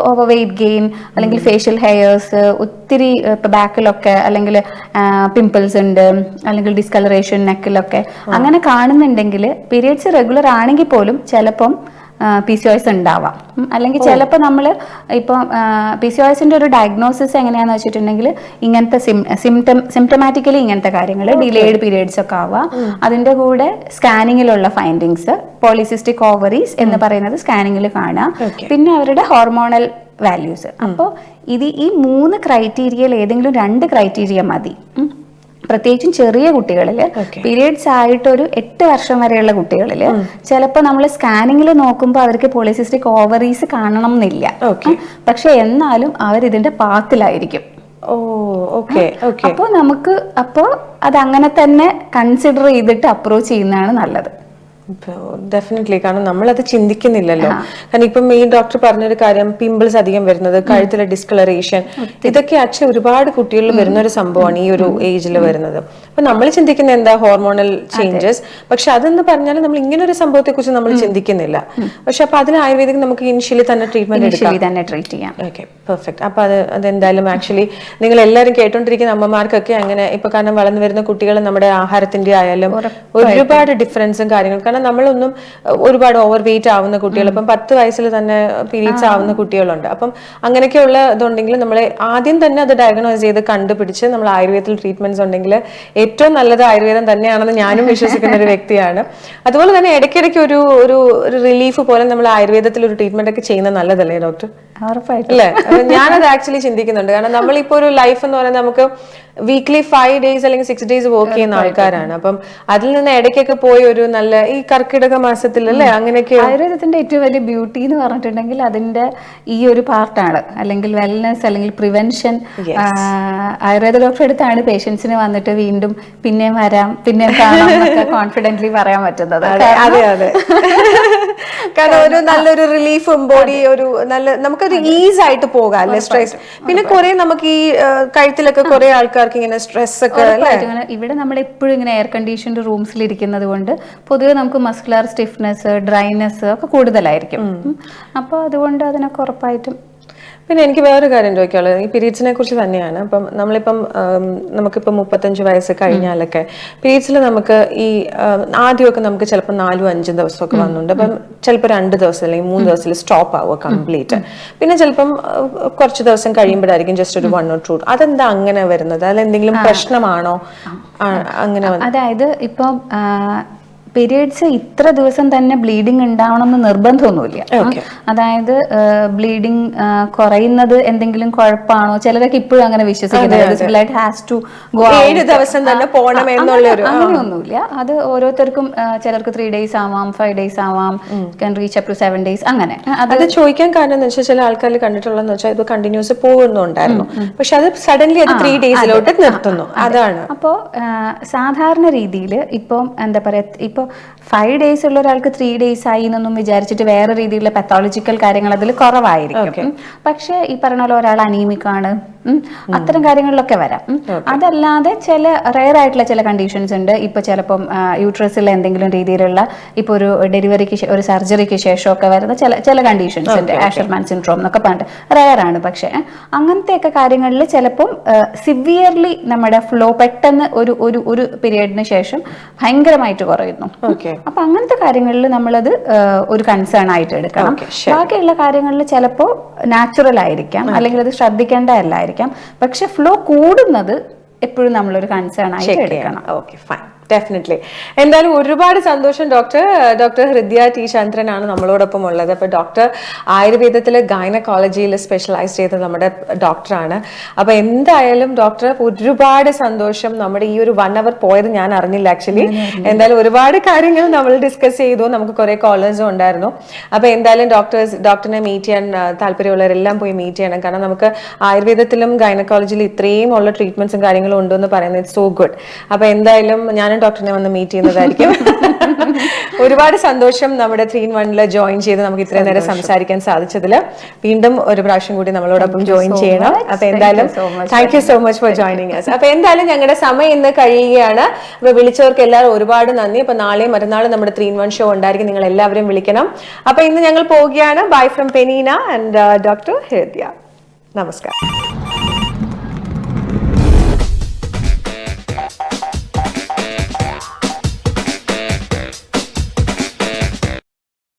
ഓവർ വെയിറ്റ് ഗെയിൻ അല്ലെങ്കിൽ ഫേഷ്യൽ ഹെയർസ് ഒത്തിരി ഇപ്പൊ ബാക്കിലൊക്കെ അല്ലെങ്കിൽ പിമ്പിൾസ് ഉണ്ട് അല്ലെങ്കിൽ ഡിസ്കളറേഷൻ നെക്കിലൊക്കെ അങ്ങനെ കാണുന്നുണ്ടെങ്കിൽ പീരിയഡ്സ് റെഗുലർ ആണെങ്കിൽ പോലും ചിലപ്പം PCOS ഉണ്ടാവാം. അല്ലെങ്കിൽ ചിലപ്പോൾ നമ്മൾ ഇപ്പോൾ PCOSന്റെ ഒരു ഡയഗ്നോസിസ് എങ്ങനെയാണെന്ന് വെച്ചിട്ടുണ്ടെങ്കിൽ ഇങ്ങനത്തെ സിംറ്റമാറ്റിക്കലി ഇങ്ങനത്തെ കാര്യങ്ങൾ ഡിലേഡ് പീരിയഡ്സ് ഒക്കെ ആവാം. അതിൻ്റെ കൂടെ സ്കാനിങ്ങിലുള്ള ഫൈൻഡിങ്സ് പോളിസിസ്റ്റിക് ഓവറീസ് എന്ന് പറയുന്നത് സ്കാനിങ്ങിൽ കാണാം. പിന്നെ അവരുടെ ഹോർമോണൽ വാല്യൂസ്. അപ്പോൾ ഈ 3 ക്രൈറ്റീരിയയിൽ ഏതെങ്കിലും 2 ക്രൈറ്റീരിയ മതി. പ്രത്യേകിച്ചും ചെറിയ കുട്ടികളിൽ പീരിയഡ്സ് ആയിട്ട് ഒരു 8 വർഷം വരെയുള്ള കുട്ടികളിൽ ചിലപ്പോൾ നമ്മൾ സ്കാനിങ്ങിൽ നോക്കുമ്പോൾ അവർക്ക് പോളിസിസ്റ്റിക് ഓവറീസ് കാണണം എന്നില്ല. പക്ഷെ എന്നാലും അവർ ഇതിന്റെ പാത്തിലായിരിക്കും. അപ്പോൾ അത് അങ്ങനെ തന്നെ കൺസിഡർ ചെയ്തിട്ട് അപ്രോച്ച് ചെയ്യുന്നതാണ് നല്ലത്. ഡെഫിനറ്റ്ലി, കാരണം നമ്മളത് ചിന്തിക്കുന്നില്ലല്ലോ. കാരണം ഇപ്പം ഈ ഡോക്ടർ പറഞ്ഞൊരു കാര്യം, പിമ്പിൾസ് അധികം വരുന്നത്, കഴുത്തിലെ ഡിസ്കളറേഷൻ, ഇതൊക്കെ ആക്ച്വലി ഒരുപാട് കുട്ടികളിൽ വരുന്ന ഒരു സംഭവമാണ് ഈ ഒരു ഏജിൽ വരുന്നത്. അപ്പൊ നമ്മൾ ചിന്തിക്കുന്ന എന്താ ഹോർമോണൽ ചേഞ്ചസ്, പക്ഷെ അതെന്ന് പറഞ്ഞാൽ നമ്മൾ ഇങ്ങനെ ഒരു സംഭവത്തെ കുറിച്ച് നമ്മൾ ചിന്തിക്കുന്നില്ല. പക്ഷെ അപ്പൊ അതിന് ആയുർവേദിക് നമുക്ക് ഇനിഷ്യലി തന്നെ ട്രീറ്റ് ചെയ്യാം. Okay, perfect. അപ്പൊ അതെന്തായാലും ആക്ച്വലി നിങ്ങൾ എല്ലാവരും കേട്ടോണ്ടിരിക്കുന്ന അമ്മമാർക്കൊക്കെ അങ്ങനെ ഇപ്പൊ കാരണം വളർന്നു വരുന്ന കുട്ടികൾ നമ്മുടെ ആഹാരത്തിന്റെ ആയാലും ഒരുപാട് ഡിഫറൻസും കാര്യങ്ങളും, കാരണം നമ്മളൊന്നും ഒരുപാട് ഓവർ വെയിറ്റ് ആവുന്ന കുട്ടികൾ, ഇപ്പം 10 വയസ്സിൽ തന്നെ പീരീഡ്സ് ആവുന്ന കുട്ടികളുണ്ട്. അപ്പം അങ്ങനെയൊക്കെയുള്ള ഇതുണ്ടെങ്കിൽ നമ്മൾ ആദ്യം തന്നെ അത് ഡയഗ്നോസ് ചെയ്ത് കണ്ടുപിടിച്ച് നമ്മൾ ആയുർവേദത്തിൽ ട്രീറ്റ്മെന്റ്സ് ഉണ്ടെങ്കിൽ ഏറ്റവും നല്ലത് ആയുർവേദം തന്നെയാണെന്ന് ഞാനും വിശ്വസിക്കുന്ന ഒരു വ്യക്തിയാണ്. അതുപോലെ തന്നെ ഇടയ്ക്കിടയ്ക്ക് ഒരു റിലീഫ് പോലെ നമ്മൾ ആയുർവേദത്തിൽ ഒരു ട്രീറ്റ്മെന്റ് ഒക്കെ ചെയ്യുന്നത് നല്ലതല്ലേ ഡോക്ടർ? അല്ലേ? ഞാനത് ആക്ച്വലി ചിന്തിക്കുന്നുണ്ട്. കാരണം നമ്മളിപ്പോ ഒരു ലൈഫ് എന്ന് പറയുന്നത് നമുക്ക് വീക്ക്ലി 5 ഡേയ്സ് അല്ലെങ്കിൽ 6 ഡേയ്സ് വർക്ക് ചെയ്യുന്ന ആൾക്കാരാണ്. അപ്പം അതിൽ നിന്ന് ഇടയ്ക്കൊക്കെ പോയി ഒരു നല്ല ഈ കർക്കിടക മാസത്തിൽ അല്ലേ അങ്ങനെയൊക്കെ. ആയുർവേദത്തിന്റെ ഏറ്റവും വലിയ ബ്യൂട്ടി എന്ന് പറഞ്ഞിട്ടുണ്ടെങ്കിൽ അതിന്റെ ഈ ഒരു പാർട്ടാണ്, അല്ലെങ്കിൽ വെൽനെസ് അല്ലെങ്കിൽ പ്രിവെൻഷൻ. ആയുർവേദ ഡോക്ടറെ അടുത്താണ് പേഷ്യൻസിന് വന്നിട്ട് വീണ്ടും പിന്നെയും വരാം പിന്നെയും കാണാം കോൺഫിഡന്റ്ലി പറയാൻ പറ്റുന്നത്. അതെ അതെ, കാരണം ഒരു നല്ലൊരു റിലീഫും ബോഡി ഒരു നല്ല നമുക്കൊരു ഈസ് ആയിട്ട് പോകാം അല്ലെ, സ്ട്രെസ്. പിന്നെ കുറെ നമുക്ക് ഈ കഴുത്തിലൊക്കെ കുറെ ആൾക്കാർക്ക് ഇങ്ങനെ സ്ട്രെസ് ഒക്കെ. ഇവിടെ നമ്മൾ എപ്പോഴും ഇങ്ങനെ എയർ കണ്ടീഷൻഡ് റൂംസിൽ ഇരിക്കുന്നത് കൊണ്ട് പൊതുവെ നമുക്ക് മസ്കുലർ സ്റ്റിഫ്നെസ് ഡ്രൈനെസ് ഒക്കെ കൂടുതലായിരിക്കും. അപ്പോൾ അതുകൊണ്ട് അതിനൊക്കെ ഉറപ്പായിട്ടും പിന്നെ എനിക്ക് വേറൊരു കാര്യം ചോദിക്കാനുള്ളത് ഈ പീരീഡ്സിനെ കുറിച്ച് തന്നെയാണ്. അപ്പം നമ്മളിപ്പം നമുക്കിപ്പം 35 വയസ്സ് കഴിഞ്ഞാലൊക്കെ പീരീഡ്സിൽ നമുക്ക് ഈ ആദ്യമൊക്കെ നമുക്ക് ചിലപ്പോൾ 4-5 ദിവസമൊക്കെ വന്നുണ്ട്. അപ്പം ചിലപ്പോൾ 2 ദിവസം അല്ലെങ്കിൽ 3 ദിവസത്തിൽ സ്റ്റോപ്പ് ആവുക കംപ്ലീറ്റ്. പിന്നെ ചിലപ്പം കുറച്ച് ദിവസം കഴിയുമ്പോഴായിരിക്കും ജസ്റ്റ് ഒരു 1 or 2. അതെന്താ അങ്ങനെ വരുന്നത്? അതിൽ എന്തെങ്കിലും പ്രശ്നമാണോ അങ്ങനെ? അതായത് ഇപ്പം പീരീഡ്സ് ഇത്ര ദിവസം തന്നെ ബ്ലീഡിങ് ഉണ്ടാവണമെന്ന് നിർബന്ധമൊന്നുമില്ല. അതായത് ബ്ലീഡിങ് കുറയുന്നത് എന്തെങ്കിലും കുഴപ്പമാണോ, ചിലരൊക്കെ ഇപ്പോഴും അങ്ങനെ വിശ്വസിക്കുന്നത് 7 ദിവസം തന്നെ പോകണം എന്നുള്ളൊരു അങ്ങനെയൊന്നുമില്ല. അത് ഓരോരുത്തർക്കും ചിലർക്ക് 3 days ആവാം, 5 days ആവാം, can reach up to 7 days അങ്ങനെ. അത് ചോദിക്കാൻ കാരണം എന്ന് വെച്ചാൽ ചില ആൾക്കാർ കണ്ടിട്ടുള്ളതെന്ന് വെച്ചാൽ ഇത് കണ്ടിന്യൂസ് പോകുന്നുണ്ടായിരുന്നു, പക്ഷെ അത് സഡൻലി അത് 3 daysലോട്ട് നിർത്തുന്നു. അതാണ്. അപ്പോൾ സാധാരണ രീതിയിൽ ഇപ്പം എന്താ പറയാ, ഇപ്പൊ 5 days ഉള്ള ഒരാൾക്ക് 3 days ആയി എന്നൊന്നും വിചാരിച്ചിട്ട് വേറെ രീതിയിലുള്ള പത്തോളജിക്കൽ കാര്യങ്ങൾ അതിൽ കുറവായിരിക്കും. പക്ഷെ ഈ പറഞ്ഞ പോലെ ഒരാൾ അനീമിക് ആണ്, അത്തരം കാര്യങ്ങളിലൊക്കെ വരാം. അതല്ലാതെ ചില റെയർ ആയിട്ടുള്ള ചില കണ്ടീഷൻസ് ഉണ്ട്. ഇപ്പൊ ചിലപ്പം യൂട്രസിൽ എന്തെങ്കിലും രീതിയിലുള്ള ഇപ്പൊ ഒരു ഡെലിവറിക്ക് ഒരു സർജറിക്ക് ശേഷമൊക്കെ വരുന്ന ചില കണ്ടീഷൻസ് ഉണ്ട്. ആഷർമാൻ സിൻഡ്രോം എന്നൊക്കെ പറഞ്ഞിട്ട് റെയർ ആണ്. പക്ഷെ അങ്ങനത്തെയൊക്കെ കാര്യങ്ങളിൽ ചിലപ്പം സിവിയർലി നമ്മുടെ ഫ്ലോ പെട്ടെന്ന് ഒരു പീരിയഡിന് ശേഷം ഭയങ്കരമായിട്ട് കുറയുന്നു. അപ്പൊ അങ്ങനത്തെ കാര്യങ്ങളിൽ നമ്മളത് ഒരു കൺസേൺ ആയിട്ട് എടുക്കണം. ബാക്കിയുള്ള കാര്യങ്ങളിൽ ചിലപ്പോൾ നാച്ചുറൽ ആയിരിക്കാം, അല്ലെങ്കിൽ അത് ശ്രദ്ധിക്കേണ്ടതല്ലായിരിക്കാം. പക്ഷെ ഫ്ലോ കൂടുന്നത് എപ്പോഴും നമ്മളൊരു കൺസേൺ ആയിട്ട് എടുക്കണം. Okay, fine. ഡെഫിനറ്റ്ലി. എന്തായാലും ഒരുപാട് സന്തോഷം ഡോക്ടർ ഹൃദ്യ ടി ചന്ദ്രനാണ് നമ്മളോടൊപ്പം ഉള്ളത്. അപ്പോൾ ഡോക്ടർ ആയുർവേദത്തിൽ ഗൈനക്കോളജിയിൽ സ്പെഷ്യലൈസ് ചെയ്ത നമ്മുടെ ഡോക്ടറാണ്. അപ്പോൾ എന്തായാലും ഡോക്ടർ ഒരുപാട് സന്തോഷം. നമ്മുടെ ഈ ഒരു 1 hour പോയത് ഞാൻ അറിഞ്ഞില്ല ആക്ച്വലി. എന്തായാലും ഒരുപാട് കാര്യങ്ങൾ നമ്മൾ ഡിസ്കസ് ചെയ്തു. നമുക്ക് കുറേ കോളേഴ്സും ഉണ്ടായിരുന്നു. അപ്പോൾ എന്തായാലും ഡോക്ടറിനെ മീറ്റ് ചെയ്യാൻ താല്പര്യമുള്ളവരെല്ലാം പോയി മീറ്റ് ചെയ്യണം. കാരണം നമുക്ക് ആയുർവേദത്തിലും ഗൈനക്കോളജിയിലും ഇത്രയും ഉള്ള ട്രീറ്റ്മെന്റ്സും കാര്യങ്ങളും ഉണ്ടെന്ന് പറയുന്നത് ഇറ്റ്സ് സോ ഗുഡ്. അപ്പോൾ എന്തായാലും ഞാനും ഡോക്ടറിനെ വന്ന് മീറ്റ് ചെയ്യുന്നതായിരിക്കും. ഒരുപാട് സന്തോഷം നമ്മുടെ 3-in-1 ജോയിൻ ചെയ്ത് നമുക്ക് ഇത്രയും നേരം സംസാരിക്കാൻ സാധിച്ചതിൽ. വീണ്ടും ഒരു പ്രാവശ്യം കൂടി നമ്മളോടൊപ്പം ജോയിൻ ചെയ്യണം. അപ്പൊ എന്തായാലും thank you so much for joining us. അപ്പൊ എന്തായാലും ഞങ്ങളുടെ സമയം ഇന്ന് കഴിയുകയാണ്. അപ്പൊ വിളിച്ചവർക്ക് എല്ലാവരും ഒരുപാട് നന്ദി. അപ്പൊ നാളെയും മറ്റന്നാളും നമ്മുടെ 3-in-1 ഷോ ഉണ്ടായിരിക്കും. നിങ്ങൾ എല്ലാവരും വിളിക്കണം. അപ്പൊ ഇന്ന് ഞങ്ങൾ പോവുകയാണ്. Bye from Penina and doctor Hridya. നമസ്കാരം.